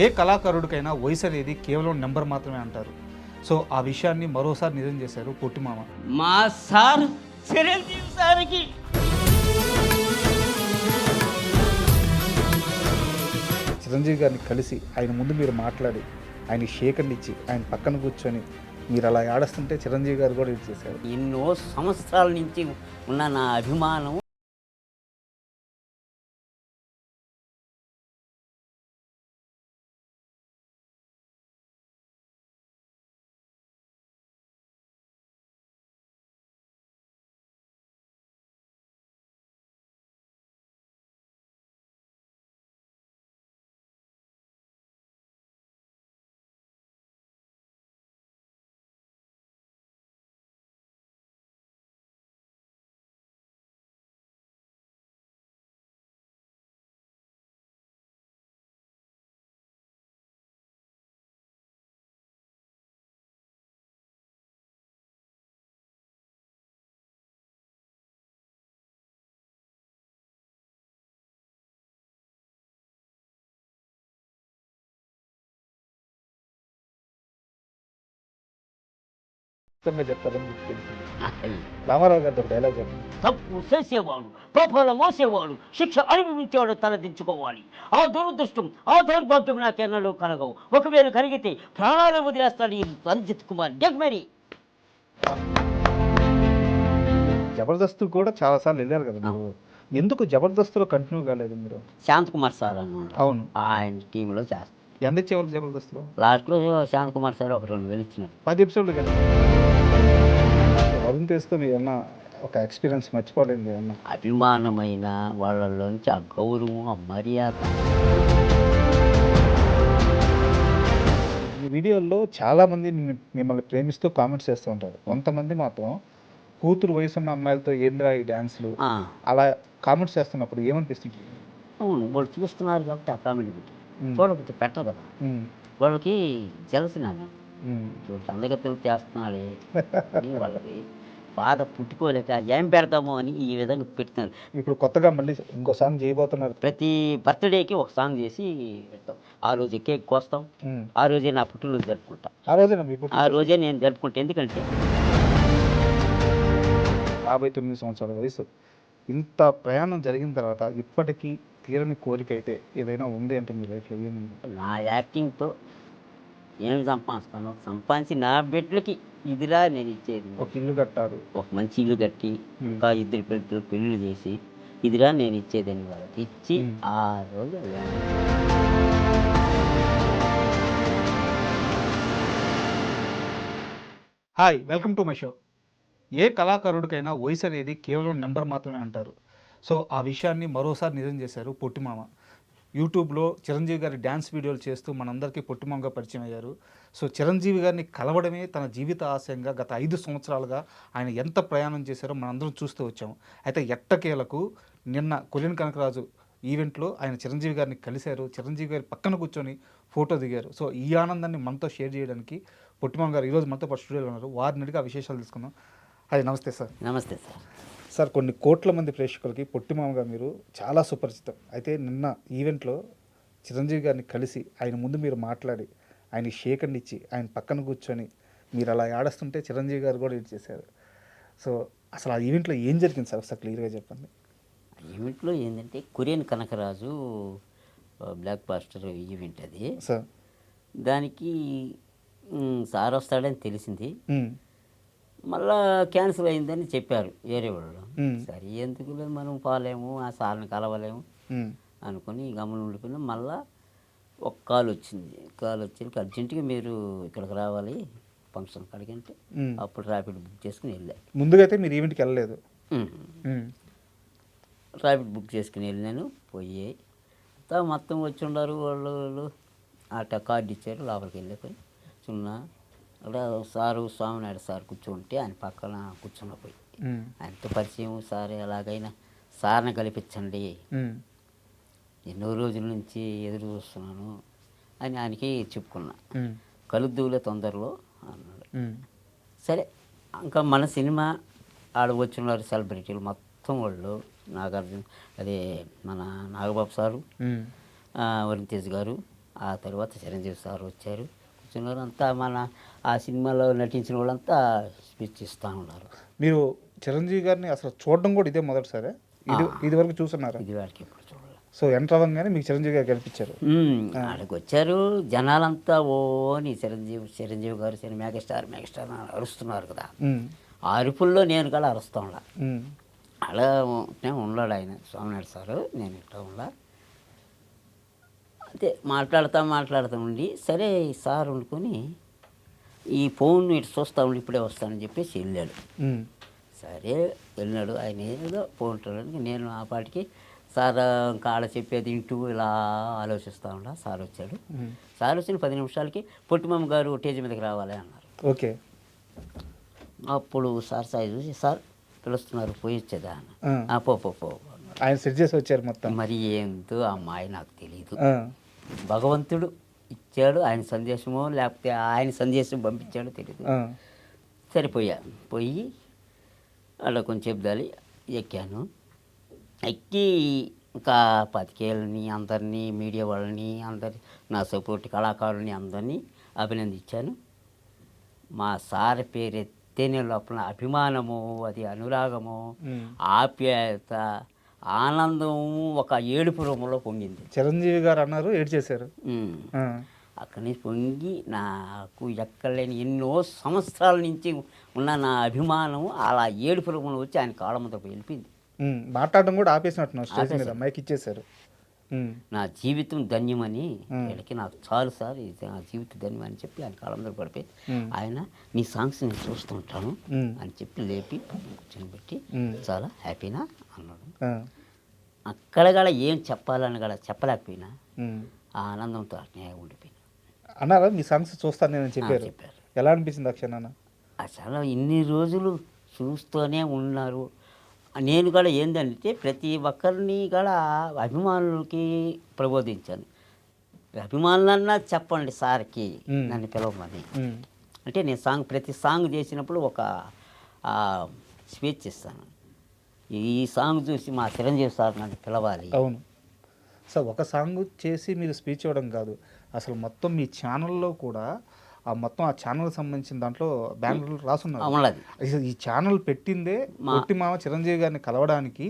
ఏ కళాకారుడికైనా వయసు అనేది కేవలం నెంబర్ మాత్రమే అంటారు. సో ఆ విషయాన్ని మరోసారి నిజం చేశారు పొట్టిమామ. మా సార్ చిరంజీవి సార్కి చిరంజీవి గారిని కలిసి ఆయన ముందు మీరు మాట్లాడి ఆయన షేకండ్ ఇచ్చి ఆయన పక్కన కూర్చొని మీరు అలా ఆడస్తుంటే చిరంజీవి గారు కూడా ఇది చేశారు. ఎన్నో సంవత్సరాల నుంచి ఉన్న నా అభిమానం మొత్తంగా చెప్తారని మీకు తెలిసింది. రామారావు గారితో డైలాగ్ చెప్పండి. తప్పు చేసేవాడు పాపాల మోసేవాడు శిక్ష అనుభవించేవాడు తలదించుకోవాలి. ఆ దురదృష్టం ఆ దౌర్భాగ్యం నాకెన్నడూ కలగవు. ఒకవేళ కలిగితే ప్రాణాలు వదిలేస్తాడు ఈ రంజిత్ కుమార్ డెగ్మరీ. జబర్దస్త్ కూడా చాలాసార్లు వెళ్ళారు కదా మీరు. ఎందుకు జబర్దస్త్లో కంటిన్యూ కాలేదు మీరు? శాంత్ కుమార్ సార్ అన్నమాట. అవును. ఆయన టీంలో చేస్తాం. ఎంత ఇచ్చేవాళ్ళు జబర్దస్త్లో? లాస్ట్లో శాంత్ కుమార్ సార్ ఒక 2 వేలు ఇచ్చినారు. 10 ఎపిసోడ్లు కదా. వరుణ్ తేజ్తో మీరు ఏమన్నా ఒక ఎక్స్పీరియన్స్ మర్చిపోలేదు ఏమన్నా? అభిమానమైన వాళ్ళలోంచి ఆ గౌరవం ఆ మర్యాద. ఈ వీడియోల్లో చాలామంది మిమ్మల్ని ప్రేమిస్తూ కామెంట్స్ చేస్తూ ఉంటారు. కొంతమంది మాత్రం కూతురు వయసున్న అమ్మాయిలతో ఏంద్రా ఈ డ్యాన్స్లు అలా కామెంట్స్ చేస్తున్నప్పుడు ఏమనిపిస్తుంది? అవును, వాళ్ళు చూస్తున్నారు కాబట్టి ఆ కామెడీ చూడకపోతే పెట్టరు కదా. వాళ్ళకి జలసి నాకు అందగతులు చేస్తున్నాడే అని వాళ్ళకి బాధ పుట్టుకోలేక ఏం పెడతామో అని ఈ విధంగా పెడుతున్నారు. ఇప్పుడు కొత్తగా మళ్ళీ ఇంకో సాంగ్ చేయబోతున్నారు. ప్రతి బర్త్డేకి ఒక సాంగ్ చేసి పెడతాం. ఆ రోజు కేక్ కోస్తాం. ఆ రోజే నా పుట్టినరోజు జరుపుకుంటాం. ఆ రోజే నేను జరుపుకుంటాను. ఎందుకంటే 59 సంవత్సరాల వయసు, ఇంత ప్రయాణం జరిగిన తర్వాత ఇప్పటికీ తీరని కోరిక అయితే ఏదైనా ఉంది అంటే మీ లైఫ్లో ఏముంది? నా యాక్టింగ్తో ఏం సంపాదిస్తాను సంపాదించి నా బిడ్డలకి ఇదిలా నేను ఇచ్చేది. ఒక ఇల్లు కట్టారు, ఒక మంచి ఇల్లు కట్టి ఇంకా 2 పిల్లలు పెళ్ళిళ్ళు చేసి ఇదిలా నేను ఇచ్చేదని వాళ్ళకి ఇచ్చి ఆ రోజు hi, welcome to my show. ఏ కళాకారుడికైనా వయసు అనేది కేవలం నెంబర్ మాత్రమే అంటారు. సో ఆ విషయాన్ని మరోసారి నిజం చేశారు పొట్టిమామ. యూట్యూబ్లో చిరంజీవి గారి డ్యాన్స్ వీడియోలు చేస్తూ మనందరికీ పొట్టిమామగా పరిచయం అయ్యారు. సో చిరంజీవి గారిని కలవడమే తన జీవిత ఆశయంగా గత 5 సంవత్సరాలుగా ఆయన ఎంత ప్రయాణం చేశారో మనందరం చూస్తూ వచ్చాము. అయితే ఎట్టకేలకు నిన్న కొలిన్ కనకరాజు ఈవెంట్లో ఆయన చిరంజీవి గారిని కలిశారు. చిరంజీవి గారి పక్కన కూర్చొని ఫోటో దిగారు. సో ఈ ఆనందాన్ని మనతో షేర్ చేయడానికి పొట్టిమామ గారు ఈరోజు మనతో పాటు స్టూడియోలో ఉన్నారు. వారిని అడిగి ఆ విశేషాలు తీసుకుందాం. అది నమస్తే సార్. నమస్తే సార్. సార్, కొన్ని కోట్ల మంది ప్రేక్షకులకి పొట్టిమామగా మీరు చాలా సుపరిచితం. అయితే నిన్న ఈవెంట్లో చిరంజీవి గారిని కలిసి ఆయన ముందు మీరు మాట్లాడి ఆయన షేకండ్ ఇచ్చి ఆయన పక్కన కూర్చొని మీరు అలా ఆడస్తుంటే చిరంజీవి గారు కూడా ఇది చేశారు. సో అసలు ఆ ఈవెంట్లో ఏం జరిగింది సార్, ఒకసారి క్లియర్గా చెప్పండి. ఈవెంట్లో ఏంటంటే Korean Kanakaraju blockbuster event అది సార్. దానికి సార్ వస్తాడని తెలిసింది. మళ్ళా క్యాన్సిల్ అయిందని చెప్పారు వేరే వాళ్ళు. సరే ఎందుకులే మనం పోలేము, ఆ సార్ని కలవలేము అనుకుని గమనం ఉండిపోయినా. మళ్ళా ఒక కాల్ వచ్చింది. అర్జెంటుగా మీరు ఇక్కడికి రావాలి ఫంక్షన్ కాడికి అంటే అప్పుడు ర్యాపిడ్ బుక్ చేసుకుని వెళ్ళా. ముందుగా అయితే మీరు ఈవెంట్కి వెళ్ళలేదు? ర్యాపిడ్ బుక్ చేసుకుని వెళ్ళాను. పోయి మొత్తం వచ్చి ఉన్నారు వాళ్ళు. అట్లా కార్డు ఇచ్చారు. లోపలికి వెళ్ళిపోయి చిన్న అక్కడ సారు స్వామినాయుడు సార్ కూర్చుంటే ఆయన పక్కన కూర్చున్న పోయి ఆయనతో పరిచయం. సార్ ఎలాగైనా సార్ని కల్పించండి, ఎన్నో రోజుల నుంచి ఎదురు చూస్తున్నాను అని ఆయనకి చెప్పుకున్నా. కలుద్దులే తొందరలో అన్నాడు. సరే ఇంకా మన సినిమా ఆడ వచ్చిన్నారు సెలబ్రిటీలు మొత్తం వాళ్ళు. నాగార్జున, అదే మన నాగబాబు సారు, వరుణ్ తేజ్ గారు ఆ తర్వాత చిరంజీవి సార్ వచ్చారు, కూర్చున్నారు. అంతా మన ఆ సినిమాలో నటించిన వాళ్ళంతా స్పీచ్ ఇస్తూ ఉన్నారు. మీరు చిరంజీవి గారిని అసలు చూడడం కూడా ఇదే మొదటిసారే? ఇది వరకు చూస్తున్నారా? ఇది వాడికి ఎప్పుడు చూడాలి. సో ఎంటర్ అవ్వగానే మీకు చిరంజీవి గారు కనిపించారు. ఆడికి వచ్చారు జనాలంతా ఓ అని చిరంజీవి గారు మెగాస్టార్ మెగాస్టార్ అని అరుస్తున్నారు కదా. ఆ అరుపుల్లో నేను కూడా అరుస్తా ఉన్నా. అలా ఉన్నాడు ఆయన స్వామినాయుడు సారు, నేను ఇట్లా ఉన్నా. అంతే మాట్లాడుతూ ఉండి సరే సార్ వండుకొని ఈ ఫోన్ ఇటు చూస్తూ ఉండి ఇప్పుడే వస్తానని చెప్పేసి వెళ్ళాడు. సరే వెళ్ళినాడు ఆయన, ఏదో ఫోన్ నేను ఆ పాటికి సార్ ఇంకా ఆడ చెప్పేది వింటూ ఇలా ఆలోచిస్తూ ఉండా. సార్ వచ్చాడు. సార్ వచ్చిన 10 నిమిషాలకి పొట్టిమమ్మ గారు స్టేజ్ మీదకి రావాలి అన్నారు. ఓకే. అప్పుడు సార్ సాయి చూసి సార్ పిలుస్తున్నారు పోయి వచ్చేదా అన్న. పో ఆయన సెట్ చేసి వచ్చారు మొత్తం. మరి ఏందో అమ్మాయి నాకు తెలియదు. భగవంతుడు ఇచ్చాడు ఆయన సందేశమో లేకపోతే ఆయన సందేశం పంపించాడో తెలియదు. సరిపోయా పోయి అలా కొంచెం చెప్దాలి ఎక్కాను. ఎక్కి ఇంకా పతికేళ్ళని అందరినీ మీడియా వాళ్ళని నా సపోర్ట్ కళాకారులని అందరినీ అభినందించాను. మా సార్ పేరు ఎత్తేనే లోపల అభిమానము, అది అనురాగము, ఆప్యాయత, ఆనందము ఒక ఏడుపు రూపంలో పొంగింది. చిరంజీవి గారు అన్నారు ఏడు చేశారు. అక్కడి నుంచి పొంగి నాకు ఎక్కడలేని ఎన్నో సంవత్సరాల నుంచి ఉన్న నా అభిమానం అలా ఏడుపు రూపంలో వచ్చి ఆయన కాళ్ళ మీద వెళ్ళిపోయింది. మాట్లాడడం కూడా ఆపేసినట్టున్నారు, స్టేజ్ మీద మైక్ ఇచ్చేశారు. నా జీవితం ధన్యమని వీళ్ళకి నాకు చాలు సార్, ఇది నా జీవితం ధన్యం అని చెప్పి ఆయన కాళ్ళ మీద పడిపోయి ఆయన నీ సాంగ్స్ నేను చూస్తూ ఉంటాను అని చెప్పి లేపి కూర్చొని చాలా హ్యాపీనా అన్నాడు. అక్కడ కూడా ఏం చెప్పాలని కూడా చెప్పలేకపోయినా ఆ ఆనందంతో అట్నే ఉండిపోయినా. అన్నారా మీ సాంగ్స్ చూస్తాను నేను చెప్పారు? ఎలా అనిపించింది అక్షణ? అసలు ఇన్ని రోజులు చూస్తూనే ఉన్నారు. నేను కూడా ఏంటంటే ప్రతి ఒక్కరిని కూడా అభిమానులకి ప్రబోధించాను. అభిమానులన్నా చెప్పండి సార్కి నన్ను పిలవమని. అంటే నేను ప్రతి సాంగ్ చేసినప్పుడు ఒక స్పీచ్ ఇస్తాను. ఈ సాంగ్ చూసి మా చిరంజీవి సార్ నన్ను పిలవాలి. అవును సార్, ఒక సాంగ్ చేసి మీరు స్పీచ్ ఇవ్వడం కాదు, అసలు మొత్తం మీ ఛానల్లో కూడా మొత్తం ఆ ఛానల్ సంబంధించిన దాంట్లో బ్యానర్లు రాసున్నారు. ఈ ఛానల్ పెట్టిందే పొట్టిమామ చిరంజీవి గారిని కలవడానికి.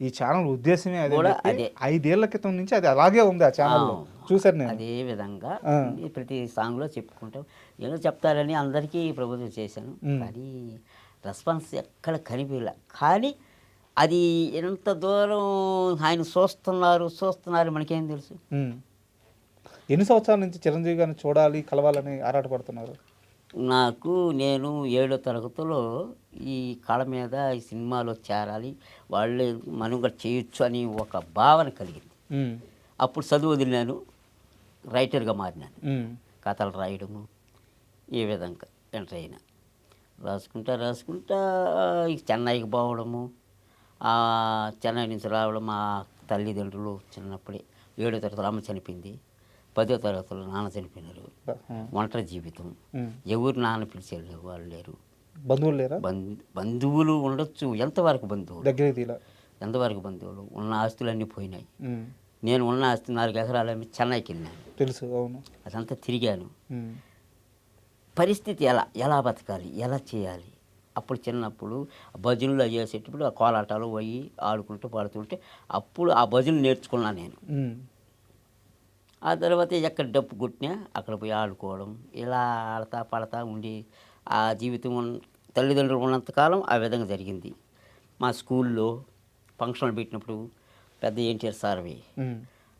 ఈ ఛానల్ ఉద్దేశమే అదే. 5 ఏళ్ల క్రితం నుంచి అది అలాగే ఉంది ఆ ఛానల్లో, చూసాను నేను. అదే విధంగా ప్రతి సాంగ్లో చెప్పుకుంటాం, ఏదో చెప్తారని అందరికీ ప్రబోధన చేశాను. కానీ రెస్పాన్స్ ఎక్కడ కనిపించలే. కానీ అది ఎంత దూరం ఆయన చూస్తున్నారు మనకేం తెలుసు. ఎన్ని సంవత్సరాల నుంచి చిరంజీవి గారిని చూడాలి కలవాలని ఆరాటపడుతున్నారు? నేను 7వ తరగతిలో ఈ కళ మీద ఈ సినిమాలో చేరాలి, వాళ్ళే మనుగడ చేయొచ్చు అని ఒక భావన కలిగింది. అప్పుడు చదువు వదిలినాను, రైటర్గా మారినాను. కథలు రాయడము ఈ విధంగా ఎంటర్ అయినా. రాసుకుంటా చెన్నైకి పోవడము, చెన్నై నుంచి రావడం. మా తల్లిదండ్రులు చిన్నప్పుడే 7వ తరగతిలో అమ్మ చనిపోయింది, 10వ తరగతిలో నాన్న చనిపోయినారు. ఒంటరి జీవితం, ఎవరు నాన్న పిలిచి వెళ్ళే వాళ్ళు లేరు. బంధువులు లేరా? బంధువులు ఉండొచ్చు, ఎంతవరకు బంధువులు, ఎంతవరకు బంధువులు. ఉన్న ఆస్తులన్నీ పోయినాయి. నేను ఉన్న ఆస్తి 4 ఎకరాలు అమ్మి చెన్నైకి వెళ్ళాను. తెలుసు, అవును. అదంతా తిరిగాను. పరిస్థితి ఎలా బతకాలి, ఎలా చేయాలి. అప్పుడు చిన్నప్పుడు భజనలు చేసేటప్పుడు ఆ కోలాటాలు పోయి ఆడుకుంటూ పాడుతుంటే అప్పుడు ఆ భజనలు నేర్చుకున్నాను నేను. ఆ తర్వాత ఎక్కడ డప్పు కొట్టినా అక్కడ పోయి ఆడుకోవడం, ఇలా ఆడతా పడతా ఉండి ఆ జీవితం తల్లిదండ్రులు ఉన్నంతకాలం ఆ విధంగా జరిగింది. మా స్కూల్లో ఫంక్షన్లు పెట్టినప్పుడు పెద్ద ఎన్టీఆర్ సార్వి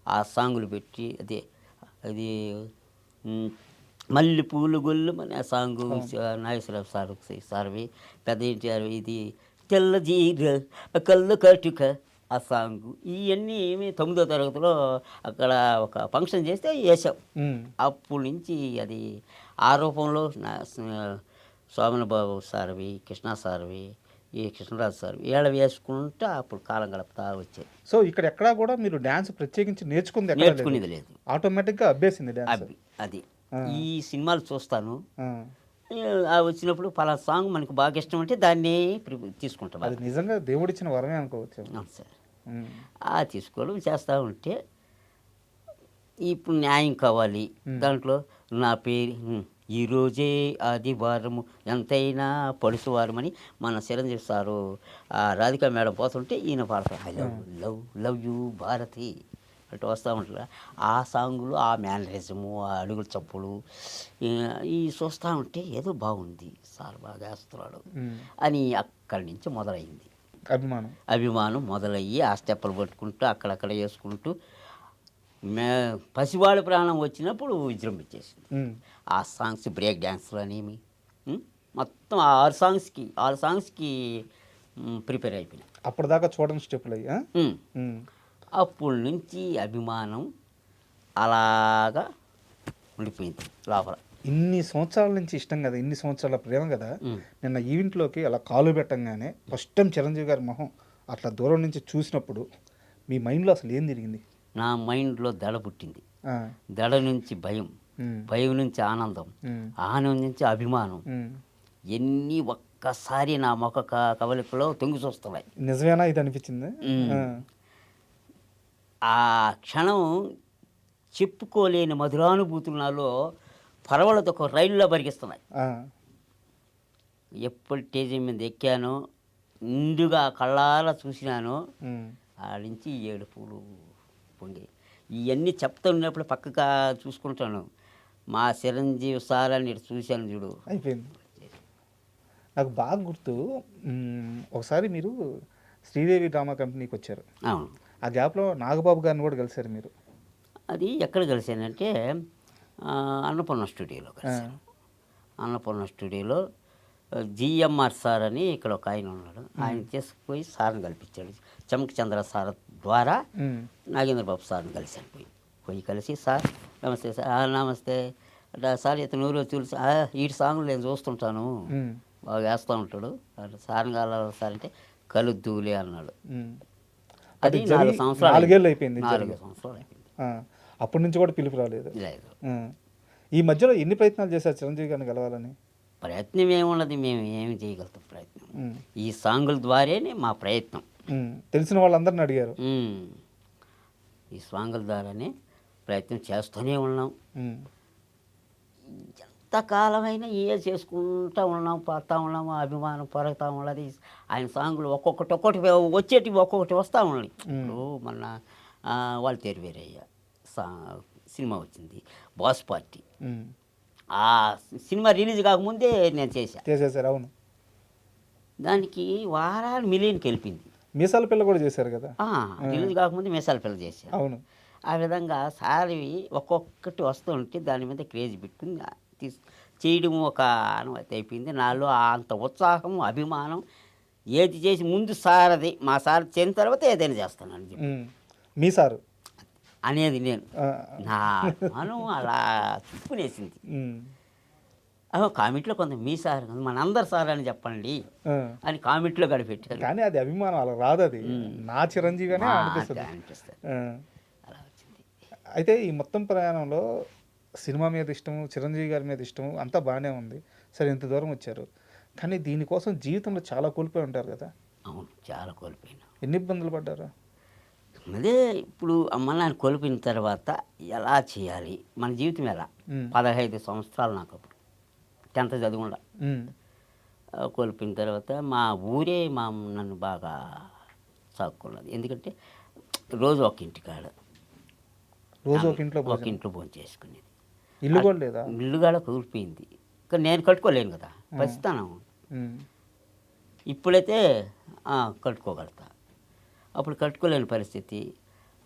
ఆ సాంగులు పెట్టి అది మల్లె పూలు గొల్లు అనే సాంగు నాగేశ్వరరావు సార్వి, పెద్ద ఎన్టీఆర్ ఇది తెల్ల జీర కళ్ళు కటుక ఆ సాంగు. ఇవన్నీ 9వ తరగతిలో అక్కడ ఒక ఫంక్షన్ చేస్తే వేసాం. అప్పటి నుంచి అది ఆ రూపంలో సోమన బాబు సార్వి, కృష్ణ సార్వి, ఈ కృష్ణరాజు సార్ వీళ్ళ వేసుకుంటా అప్పుడు కాలం గడుపుతా వచ్చేది. సో ఇక్కడ ఎక్కడా కూడా మీరు డ్యాన్స్ ప్రత్యేకించి నేర్చుకునేది లేదు, ఆటోమేటిక్గా అభ్యసింది డ్యాన్స్. అది ఈ సినిమాలు చూస్తాను, వచ్చినప్పుడు పలానా సాంగ్ మనకు బాగా ఇష్టం అంటే దాన్ని తీసుకుంటాం. అది నిజంగా దేవుడిచ్చిన వరమే అనుకోవచ్చు. అవును సార్. తీసుకోవడం చేస్తూ ఉంటే ఇప్పుడు న్యాయం కావాలి దాంట్లో నా పేరు ఈరోజే ఆదివారము ఎంతైనా పడుసువారం అని మన చిరంజీవి సారు రాధికా మేడం పోతుంటే ఈయన పాడతారు I love love love you Bharathi అటు వస్తూ ఉంటారు. ఆ సాంగులు ఆ మేనరిజము ఆ అడుగుల చప్పులు ఈ చూస్తూ ఉంటే ఏదో బాగుంది సార్ బాగా వేస్తున్నాడు అని అక్కడి నుంచి మొదలైంది అభిమానం మొదలయ్యి ఆ స్టెప్పులు పట్టుకుంటూ అక్కడక్కడ వేసుకుంటూ పసివాడి ప్రాణం వచ్చినప్పుడు విజృంభించేసింది. ఆ సాంగ్స్ బ్రేక్ డ్యాన్స్లు అనేవి మొత్తం ఆరు సాంగ్స్కి ప్రిపేర్ అయిపోయినాయి. అప్పటిదాకా చూడండి స్టెప్పులు అయ్యా. అప్పటి నుంచి అభిమానం అలాగా ఉండిపోయింది లోపల. ఇన్ని సంవత్సరాల నుంచి ఇష్టం కదా, ఇన్ని సంవత్సరాల ప్రేమ కదా. నిన్న ఈవెంట్లోకి అలా కాలు పెట్టంగానే ఫస్ట్ టైం చిరంజీవి గారి మొహం అట్లా దూరం నుంచి చూసినప్పుడు మీ మైండ్లో అసలు ఏం తిరిగింది? నా మైండ్లో దడ పుట్టింది. దడ నుంచి భయం, భయం నుంచి ఆనందం, ఆనందం నుంచి అభిమానం, ఎన్ని ఒక్కసారి నా ముఖ కవలికలో తొంగి చూస్తున్నాయి. నిజమేనా ఇది అనిపించింది? ఆ క్షణం చెప్పుకోలేని మధురానుభూతులు నాలో పరవలతో ఒక రైల్లో పరిగిస్తున్నాయి. ఎప్పుడు స్టేజ్ మీద ఎక్కానో నిండుగా కళ్ళారా చూసినానో ఆడించి ఏడుపులు పొంగి ఇవన్నీ చెప్తున్నప్పుడు పక్కగా చూసుకుంటాను. మా చిరంజీవి సార్ అని చూశాను చూడు అయిపోయింది. నాకు బాగా గుర్తు, ఒకసారి మీరు శ్రీదేవి డ్రామా కంపెనీకి వచ్చారు. అవును. ఆ గ్యాప్లో నాగబాబు గారిని కూడా కలిశారు మీరు. అది ఎక్కడ కలిశానంటే అన్నపూర్ణ స్టూడియోలో కలిశాను. అన్నపూర్ణ స్టూడియోలో జిఎంఆర్ సార్ అని ఇక్కడ ఒక ఆయన ఉన్నాడు. ఆయన తీసుకుపోయి సార్ని కల్పించాడు. చమక్ చంద్ర సార్ ద్వారా నాగేంద్రబాబు సార్ని కలిశాను. పోయి కలిసి సార్ నమస్తే సార్, నమస్తే సార్ ఇతను ఊరు చూసి ఈ సాంగ్లు నేను చూస్తుంటాను బాగా వేస్తూ ఉంటాడు సార్ని కావాలి సార్ అంటే కలుద్దులే అన్నాడు. అది 4 సంవత్సరాలు అయిపోయింది. 4 సంవత్సరాలు అయిపోయింది. అప్పటి నుంచి కూడా పిలుపు రాలేదు. ఈ మధ్యలో ఎన్ని ప్రయత్నాలు చేశారు చిరంజీవి గారిని కలవాలని? ప్రయత్నం ఏమున్నది, మేము ఏమి చేయగలుగుతాం ప్రయత్నం. ఈ సాంగుల ద్వారానే మా ప్రయత్నం. తెలిసిన వాళ్ళందరిని అడిగారు. ఈ సాంగుల ద్వారానే ప్రయత్నం చేస్తూనే ఉన్నాం. ఎంతకాలమైనా చేసుకుంటూ ఉన్నాం, పడతా ఉన్నాము, అభిమానం పెరుగుతూ ఉన్నది. ఆయన సాంగులు ఒక్కొక్కటి వచ్చేటివి ఒక్కొక్కటి వస్తూ ఉన్నాయి. ఇప్పుడు మొన్న వాళ్ళు తెరివేరయ్య సినిమా వచ్చింది, బాస్ పార్టీ. ఆ సినిమా రిలీజ్ కాకముందే నేను చేసేసారు. అవును. దానికి వారాలు మిలియన్కి వెళ్ళింది. మీసాల పిల్ల కూడా చేశారు కదా. రిలీజ్ కాకముందే మీసాల పిల్ల చేశారు. అవును. ఆ విధంగా సారివి ఒక్కొక్కటి వస్తుంటే దాని మీద క్రేజ్ పెట్టుకుని చేయడం ఒక అనుమతి అయిపోయింది. నాలో అంత ఉత్సాహం, అభిమానం ఏది చేసి ముందు సారది మా సార్ చేసిన తర్వాత ఏదైనా చేస్తానని చెప్పి మీ సారు అనేది నేను నా మనం అలా చుట్టుకునేసింది. కామెంట్లో కొంత మీ సార్ మనందరు సార్ అని చెప్పండి అని కామెంట్లో గడిపెట్టారు. కానీ అది అభిమానం అలా రాదు, అది నా చిరంజీవి అనే అనిపిస్తుంది. అలా వచ్చింది. అయితే ఈ మొత్తం ప్రయాణంలో సినిమా మీద ఇష్టము, చిరంజీవి గారి మీద ఇష్టము అంతా బాగానే ఉంది. సరే ఇంత దూరం వచ్చారు, కానీ దీనికోసం జీవితంలో చాలా కోల్పోయి ఉంటారు కదా. అవును, చాలా కోల్పోయినా. ఎన్ని ఇబ్బందులు పడ్డారు? అదే ఇప్పుడు అమ్మ నాన్న కోల్పోయిన తర్వాత ఎలా చేయాలి, మన జీవితం ఎలా. 15 సంవత్సరాలు నాకు అప్పుడు 10th చదువుకుండా కోల్పోయిన తర్వాత మా ఊరే నన్ను బాగా సాక్కున్నది. ఎందుకంటే రోజు ఒక ఇంటికాడ, రోజు ఒక ఇంట్లో భోజనం చేసుకునేది. ఇల్లు కూడా లేదా? ఇల్లు కూడా కోల్పోయింది. కానీ నేను కట్టుకోలేను కదా, పసితనం. ఇప్పుడైతే కట్టుకోగలుగుతా, అప్పుడు కట్టుకోలేని పరిస్థితి.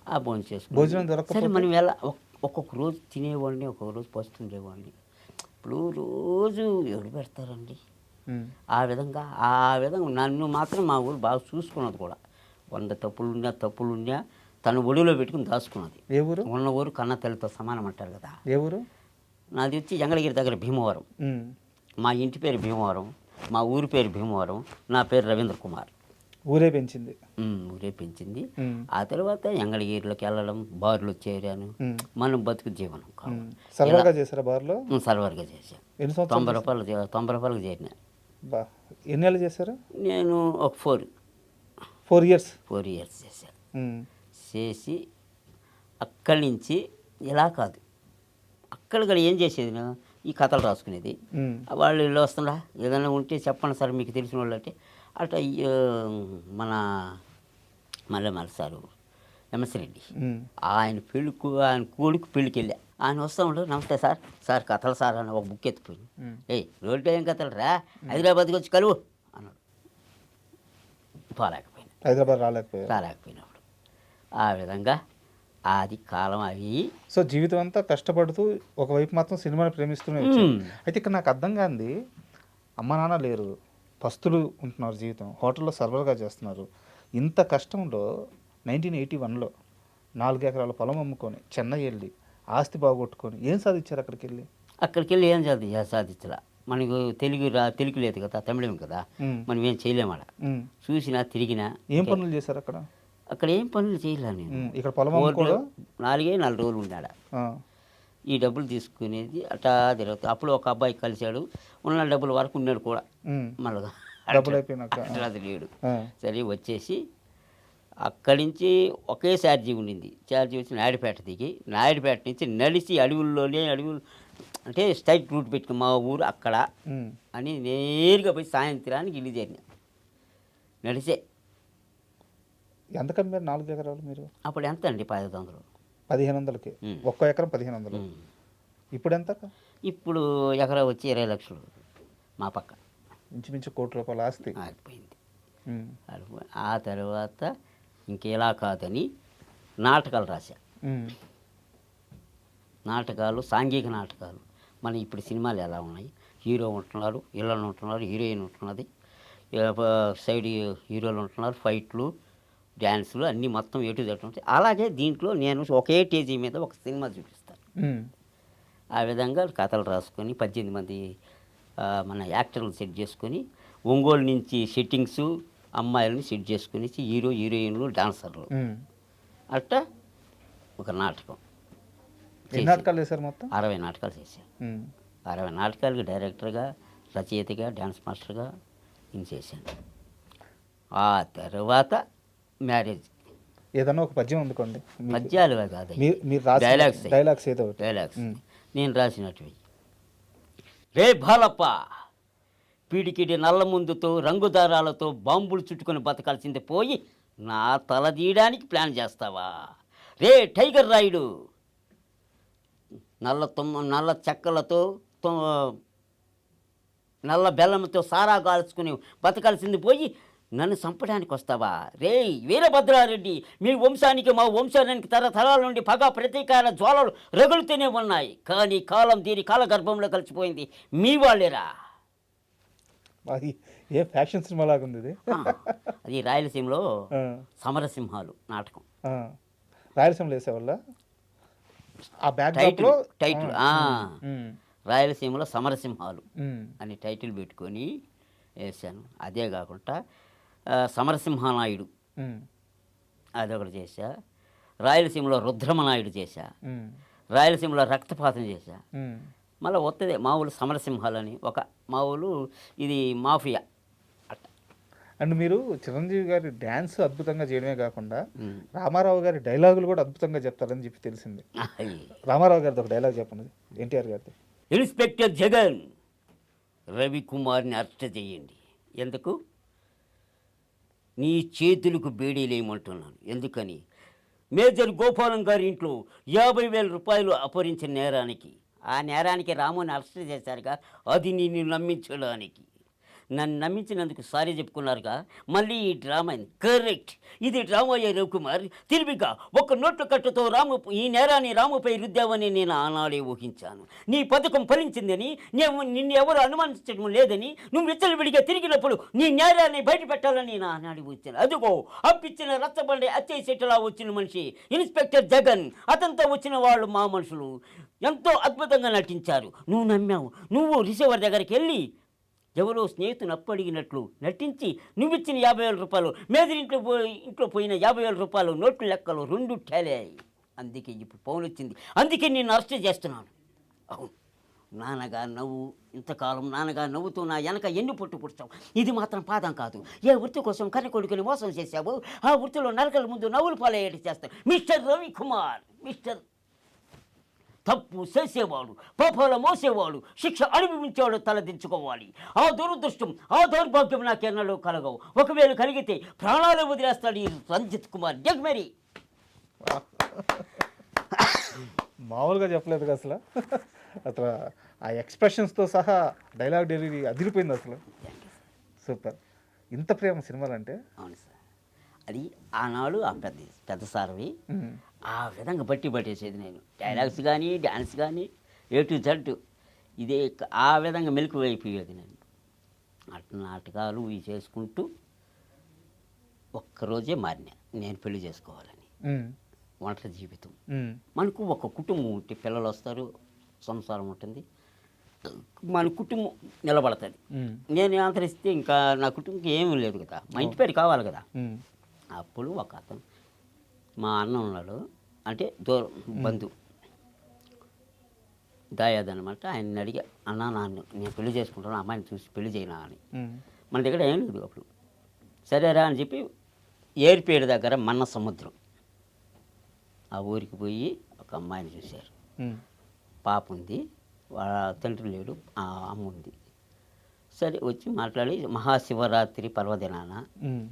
ఆ భోజనం చేసుకుని సరే మనం ఎలా ఒక్కొక్క రోజు తినేవాడిని, ఒక్కొక్క రోజు పస్తుండేవాడిని. ఇప్పుడు రోజు ఎవరు పెడతారండి? ఆ విధంగా నన్ను మాత్రం మా ఊరు బాగా చూసుకున్నది కూడా. 100 తప్పులున్నా తన ఒడిలో పెట్టుకుని దాచుకున్నది. ఏ ఊరు? ఉన్న ఊరు కన్న తల్లితో సమానం అంటారు కదా. ఏ ఊరు? నాది వచ్చి జంగళగిరి దగ్గర భీమవరం. మా ఇంటి పేరు భీమవరం, మా ఊరి పేరు భీమవరం, నా పేరు రవీంద్ర కుమార్. ఊరే పెంచింది. ఆ తర్వాత ఎంగళగిరిలోకి వెళ్ళడం, బార్లో చేరాను. మనం బతుకు జీవనం సర్వర్గా చేశారా? బార్లో సర్వర్గా చేశాను. 90 రూపాయలు చేరిన. ఎన్ని ఏళ్ళు చేశారు? నేను ఒక 4 ఇయర్స్ చేశాను. చేసి అక్కడి నుంచి ఇలా కాదు. అక్కడ ఏం చేసేది నేను ఈ కథలు రాసుకునేది. వాళ్ళు ఇల్లు వస్తుందా ఏదైనా ఉంటే చెప్పండి సార్ మీకు తెలిసిన వాళ్ళు అంటే అట్లా మన మల్లెమల్ల సారు ఎంఎస్ రెడ్డి ఆయన పెళ్ళికి ఆయన కొడుకు పెళ్ళికి వెళ్ళా. ఆయన వస్తూ ఉంటాడు, నమస్తే సార్, సార్ కథలు సార్ అని ఒక బుక్ ఎత్తిపోయింది. రోడ్డు ఏం కథలు రా, హైదరాబాద్కి వచ్చి కలువు అన్నాడు. పోలేకపోయినా, హైదరాబాద్ రాలేకపోయినప్పుడు ఆ విధంగా అది కాలం అవి. సో జీవితం అంతా కష్టపడుతూ ఒకవైపు మాత్రం సినిమాని ప్రేమిస్తూనే వచ్చారు. అయితే ఇక్కడ నాకు అర్థం కాంది, అమ్మ నాన్న లేరు, పస్తులు ఉంటున్నారు, జీవితం హోటల్లో సర్వర్గా చేస్తున్నారు. ఇంత కష్టంలో 1981లో 4 ఎకరాల పొలం అమ్ముకొని చెన్నై వెళ్ళి ఆస్తి బాగొట్టుకొని ఏం సాధించారు అక్కడికి వెళ్ళి ఏం సాధించరా. మనకు తెలుగు లేదు కదా, తమిళం కదా, మనం ఏం చేయలేము. అక్కడ చూసినా తిరిగినా ఏం పనులు చేశారు అక్కడ ఏం పనులు చేయలే నేను. ఇక్కడ పొలం 4 రోజులు ఉన్నాడా. ఈ డబ్బులు తీసుకునేది అట్టా తిరుగుతుంది. అప్పుడు ఒక అబ్బాయి కలిశాడు, ఉన్న డబ్బుల వరకు ఉన్నాడు కూడా. మళ్ళీ డబ్బులు అయిపోయినాక లేడు. సరే వచ్చేసి అక్కడి నుంచి ఒకే ఛార్జీ ఉండింది. ఛార్జీ వచ్చి నాయుడుపేట దిగి, నాయుడుపేట నుంచి నడిచి అడవులు అంటే స్ట్రైట్ రూట్ పెట్టుకుని మా ఊరు అక్కడ అని నేరుగా పోయి సాయంత్రానికి ఇల్లు చేరిన. నడిచే. ఎంత కమ్మారు 4 ఎకరాలు మీరు? అప్పుడు ఎంత అండి? 1500. 1500కి ఒక్క ఎకరం 1500. ఇప్పుడు ఎంత? ఇప్పుడు ఎకరా వచ్చి 20 లక్షలు. మా పక్క ఇంచుమించు ₹1 కోటి ఆస్తి ఆగిపోయింది. ఆ తర్వాత ఇంకేలా కాదని నాటకాలు రాశా. నాటకాలు, సాంఘిక నాటకాలు. మన ఇప్పుడు సినిమాలు ఎలా ఉన్నాయి, హీరో ఉంటున్నారు, ఇళ్ళను ఉంటున్నారు, హీరోయిన్ ఉంటున్నది, సైడ్ హీరోలు ఉంటున్నారు, ఫైట్లు, డ్యాన్సులు అన్నీ మొత్తం ఎటు జట్టు ఉంటాయి. అలాగే దీంట్లో నేను ఒకే టేజీ మీద ఒక సినిమా చూపిస్తాను. ఆ విధంగా కథలు రాసుకొని 18 మంది మన యాక్టర్లు సెట్ చేసుకొని, ఒంగోలు నుంచి సెట్టింగ్స్ అమ్మాయిలను సెట్ చేసుకుని హీరో హీరోయిన్లు డాన్సర్లు అట్లా ఒక నాటకం. నాటకాలు చేశారు మొత్తం 60 నాటకాలు చేశాను. 60 నాటకాలకి డైరెక్టర్గా, రచయితగా, డ్యాన్స్ మాస్టర్గా నేను చేశాను. ఆ తర్వాత మ్యారేజ్. ఏదన్నా ఒక పద్యం అందుకోండి. పద్యాలు కాదు, డైలాగ్స్ నేను రాసినట్టు. రే బాలప్ప, పీడికిడి నల్ల ముందుతో రంగుదారాలతో బాంబులు చుట్టుకొని బతకాల్సిందే పోయి నా తల తీయడానికి ప్లాన్ చేస్తావా? రే టైగర్ రాయుడు, నల్ల చెక్కలతో నల్ల బెల్లంతో సారా కాల్చుకుని బతకాల్సింది పోయి నన్ను చంపడానికి వస్తావా? రే వీరభద్రారెడ్డి, మీ వంశానికి మా వంశానికి తరతరాల నుండి పగ ప్రతీకార జ్వాలలు రగులుతూనే ఉన్నాయి. కానీ కాలం దీని కాలగర్భంలో కలిసిపోయింది. మీ వాళ్ళేరా. అది ఏ ఫ్యాషన్ సినిమా లాగా ఉంది ఇది. అది రాయలసీమలో సమరసింహాలు నాటకం. రాయలసీమలో వేసేవాళ్ళ టైటిల్ రాయలసీమలో సమరసింహాలు అని టైటిల్ పెట్టుకొని వేసాను. అదే కాకుండా సమరసింహనాయుడు అదొకటి చేశా. రాయలసీమలో రుద్రమనాయుడు చేశా. రాయలసీమలో రక్తపాతం చేశా. మళ్ళీ వస్తుంది మామూలు సమరసింహాలని ఒక మామూలు ఇది మాఫియా అట్ట. అండ్ మీరు చిరంజీవి గారి డ్యాన్స్ అద్భుతంగా చేయడమే కాకుండా రామారావు గారి డైలాగులు కూడా అద్భుతంగా చెప్తారని చెప్పి తెలిసింది. రామారావు గారిది ఒక డైలాగ్ చెప్పండి. ఎన్టీఆర్ గారిది. ఇన్స్పెక్టర్ జగన్, రవికుమార్ని అరెస్ట్ చేయండి. ఎందుకు? నీ చేతులకు బేడీలేయమంటున్నాను. ఎందుకని? మేజర్ గోపాలం గారి ఇంట్లో 50,000 రూపాయలు అపహరించిన నేరానికి. ఆ నేరానికి రాముని అరెస్ట్ చేశారుగా, అది నిన్ను నమ్మించడానికి. నన్ను నమ్మించినందుకు సారీ చెప్పుకున్నారుగా. మళ్ళీ ఈ డ్రామా కరెక్ట్. ఇది డ్రామా అయ్యే రవికుమార్ తిరిగిగా ఒక నోట్ల కట్టుతో ఈ నేరాన్ని రాముపై రుద్దావని నేను ఆనాడే ఊహించాను. నీ పథకం ఫలించిందని, నిన్ను ఎవరు అనుమానించడం లేదని నువ్వు విచ్చలవిడిగా తిరిగినప్పుడు నీ నేరాన్ని బయట పెట్టాలని నేను ఆనాడే వచ్చాను. అదుగో అప్పిచ్చిన రచ్చబండి అచ్చయ్య చెట్టులా వచ్చిన మనిషి ఇన్స్పెక్టర్ జగన్. అతనితో వచ్చిన వాళ్ళు మా మనుషులు ఎంతో అద్భుతంగా నటించారు. నువ్వు నమ్మావు. నువ్వు రిసీవర్ దగ్గరికి వెళ్ళి ఎవరో స్నేహితుని అప్పు అడిగినట్లు నటించి నువ్విచ్చిన 50,000 రూపాయలు మేదరి ఇంట్లో పోయిన 50,000 రూపాయలు నోట్ల లెక్కలు 2 టేలాయి. అందుకే ఇప్పుడు ఫోన్ వచ్చింది. అందుకే నేను అరెస్ట్ చేస్తున్నాను. అవును, నాన్నగా నవ్వు. ఇంతకాలం నాన్నగా నవ్వుతూ నా వెనక ఎన్ని పొట్టు పుడతావు. ఇది మాత్రం పాదం కాదు. ఏ వృత్తి కోసం కన్న కొడుకుని మోసం చేశావు, ఆ వృత్తిలో నరకల ముందు నవ్వులు పాలయ్యేటి చేస్తావు. మిస్టర్ రవికుమార్, మిస్టర్ తప్పు చేసేవాడు, పాపాలు మోసేవాడు, శిక్ష అనుభవించేవాడు తలదించుకోవాలి. ఆ దురదృష్టం, ఆ దౌర్భాగ్యం నాకెన్నడూ కలగవు. ఒకవేళ కలిగితే ప్రాణాలు వదిలేస్తాడు ఈ రంజిత్ కుమార్ జగ్మేరి. మామూలుగా చెప్పలేదు కదా అసలు. అసలు ఆ ఎక్స్ప్రెషన్స్తో సహా డైలాగ్ డెలివరీ అదిరిపోయింది అసలు. సూపర్. ఇంత ప్రేమ సినిమాలంటే. అవును సార్, అది ఆనాడు ఆ పెద్ద సార్వి ఆ విధంగా పట్టేసేది నేను. డైలాగ్స్ కానీ డ్యాన్స్ కానీ ఏ టు జడ్ ఇదే ఆ విధంగా మెలకు అయిపోయేది నేను. అటు నాటకాలు ఇవి చేసుకుంటూ ఒక్కరోజే మారినా నేను పెళ్లి చేసుకోవాలని. ఒంటరి జీవితం, మనకు ఒక కుటుంబం ఉంటే పిల్లలు వస్తారు, సంసారం ఉంటుంది, మన కుటుంబం నిలబడుతుంది. నేను ఆంతరిస్తే ఇంకా నా కుటుంబం ఏమీ లేదు కదా, మా ఇంటి పేరు కావాలి కదా. అప్పుడు ఒక అతను మా అన్న ఉన్నాడు, అంటే దూరం బంధువు దాయాద్ అనమాట. ఆయన్ని అడిగా, అన్న నేను పెళ్లి చేసుకుంటాను, అమ్మాయిని చూసి పెళ్లి చేయనా అని. మన దగ్గర ఏం లేదు అప్పుడు. సరేరా అని చెప్పి ఏర్పేడు దగ్గర మన్న సముద్రం ఆ ఊరికి పోయి ఒక అమ్మాయిని చూశారు. పాప ఉంది, వాళ్ళ తండ్రి లేడు, ఆ అమ్మ ఉంది. సరే వచ్చి మాట్లాడి మహాశివరాత్రి పర్వదినాన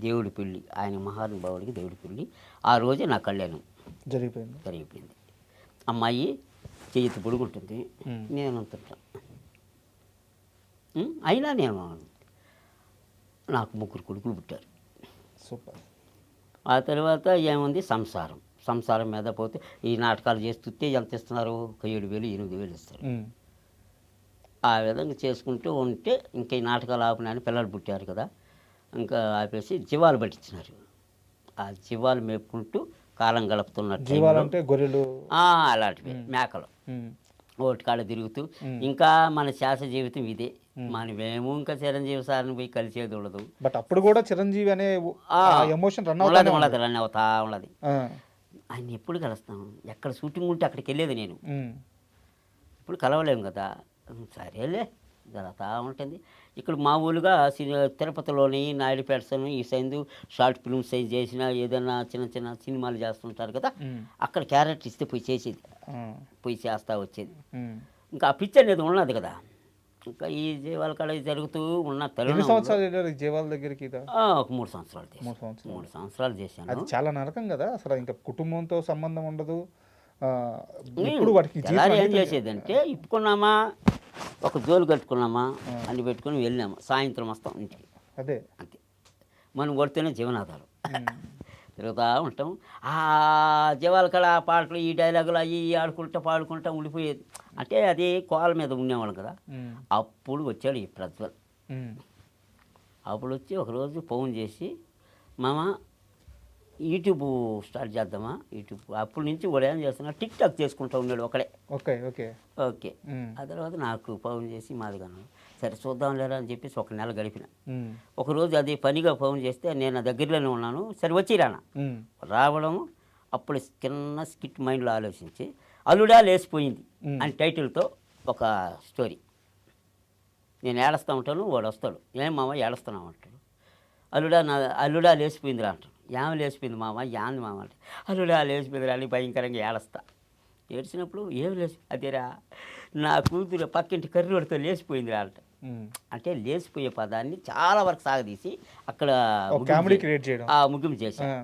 దేవుడి పెళ్ళి, ఆయన మహానుభావుడికి దేవుడి పెళ్ళి ఆ రోజే నా కళ్యాణం జరిగిపోయింది. అమ్మాయి చెయ్యి పొడుగుంటుంది, నేను అంటుంటా. అయినా నాకు 3 కొడుకులు పుట్టారు. సూపర్. ఆ తర్వాత ఏముంది, సంసారం మీద పోతే ఈ నాటకాలు చేస్తుంటే ఎంత ఇస్తున్నారు, 7,000 8,000 ఇస్తారు. ఆ విధంగా చేసుకుంటూ ఉంటే ఇంకా ఈ నాటకాలు ఆపినాయని పిల్లలు పుట్టారు కదా, ఇంకా ఆపేసి జీవాలు పట్టించినారు. ఆ జీవాలు మేపుకుంటూ కాలం గడుపుతున్నట్టు. జీవాలంటే గొర్రెలు అలాంటివి, మేకలు ఓటికాడ తిరుగుతూ ఇంకా మన శాస జీవితం ఇదే. మనమేమో ఇంకా చిరంజీవి సార్ని పోయి కలిసేది ఉండదు. బట్ అప్పుడు కూడా చిరంజీవి అనే ఎమోషన్ రన్ అవుతా ఉన్నది. ఆయన ఎప్పుడు కలుస్తాం, ఎక్కడ షూటింగ్ ఉంటే అక్కడికి వెళ్ళేది నేను. ఇప్పుడు కలవలేము కదా, సరేలే జరుగుతూ ఉంటుంది. ఇక్కడ మామూలుగా తిరుపతిలోని నాయుడుపేటను ఈ సైజు షార్ట్ ఫిల్మ్స్ సైజ్ చేసిన ఏదైనా చిన్న సినిమాలు చేస్తుంటారు కదా, అక్కడ క్యారెక్టర్ ఇస్తే పోయి చేసేది, పోయి చేస్తూ వచ్చేది. ఇంకా ఆ పిక్చర్ అనేది ఉన్నది కదా. ఇంకా ఈ జీవాల కాడ జరుగుతూ ఉన్న జీవాల దగ్గరికి ఒక 3 సంవత్సరాలు చేశాను. అది చాలా నరకం కదా అసలు. ఇంకా కుటుంబంతో సంబంధం ఉండదు. ఎలా ఏం చేసేదంటే, ఇప్పుకున్నామా ఒక జోలు కట్టుకున్నామా అన్ని పెట్టుకుని వెళ్ళినామా, సాయంత్రం వస్తాం ఇంటికి. అదే అంతే, మనం కొడితేనే జీవనాధారం. తిరుగుతూ ఉంటాం. ఆ జీవాల కళ ఆ పాటలు ఈ డైలాగులు అవి ఆడుకుంటా పాడుకుంటా ఉండిపోయేది. అంటే అది కోల మీద ఉండేవాళ్ళం కదా. అప్పుడు వచ్చాడు ఈ ప్రజ్వల్. అప్పుడు వచ్చి ఒకరోజు ఫోన్ చేసి, మామ యూట్యూబ్ స్టార్ట్ చేద్దామా, యూట్యూబ్. అప్పటి నుంచి కూడా ఏం చేస్తున్నా, టిక్ టాక్ చేసుకుంటూ ఉన్నాడు ఒకడే. ఓకే ఆ తర్వాత నాకు ఫోన్ చేసి మాదిగాను, సరే చూద్దాం లేరా అని చెప్పేసి 1 నెల గడిపిన. ఒకరోజు అది పనిగా ఫోన్ చేస్తే నేను దగ్గరలోనే ఉన్నాను, సరే వచ్చి రావడం. అప్పుడు చిన్న స్కిట్ మైండ్లో ఆలోచించి అల్లుడా లేసిపోయింది అని టైటిల్తో ఒక స్టోరీ. నేను ఏడుస్తూ ఉంటాను, వాడు వస్తాడు, ఏం మామ ఏడుస్తున్నావు అంటాడు. అల్లుడా లేచిపోయిందిరా అంటాడు. ఏమి లేచిపోయింది మామ, యాంది మామ అంటే, అల్లుడా లేచిపోయిందిరా అని భయంకరంగా ఏడుస్తా. ఏడ్చినప్పుడు ఏమి అదేరా నా కూతురు పక్కింటి కర్రీవాడితో లేచిపోయిందిరా అంట. అంటే లేచిపోయే పదాన్ని చాలా వరకు సాగదీసి అక్కడ ముగింపు చేశాను.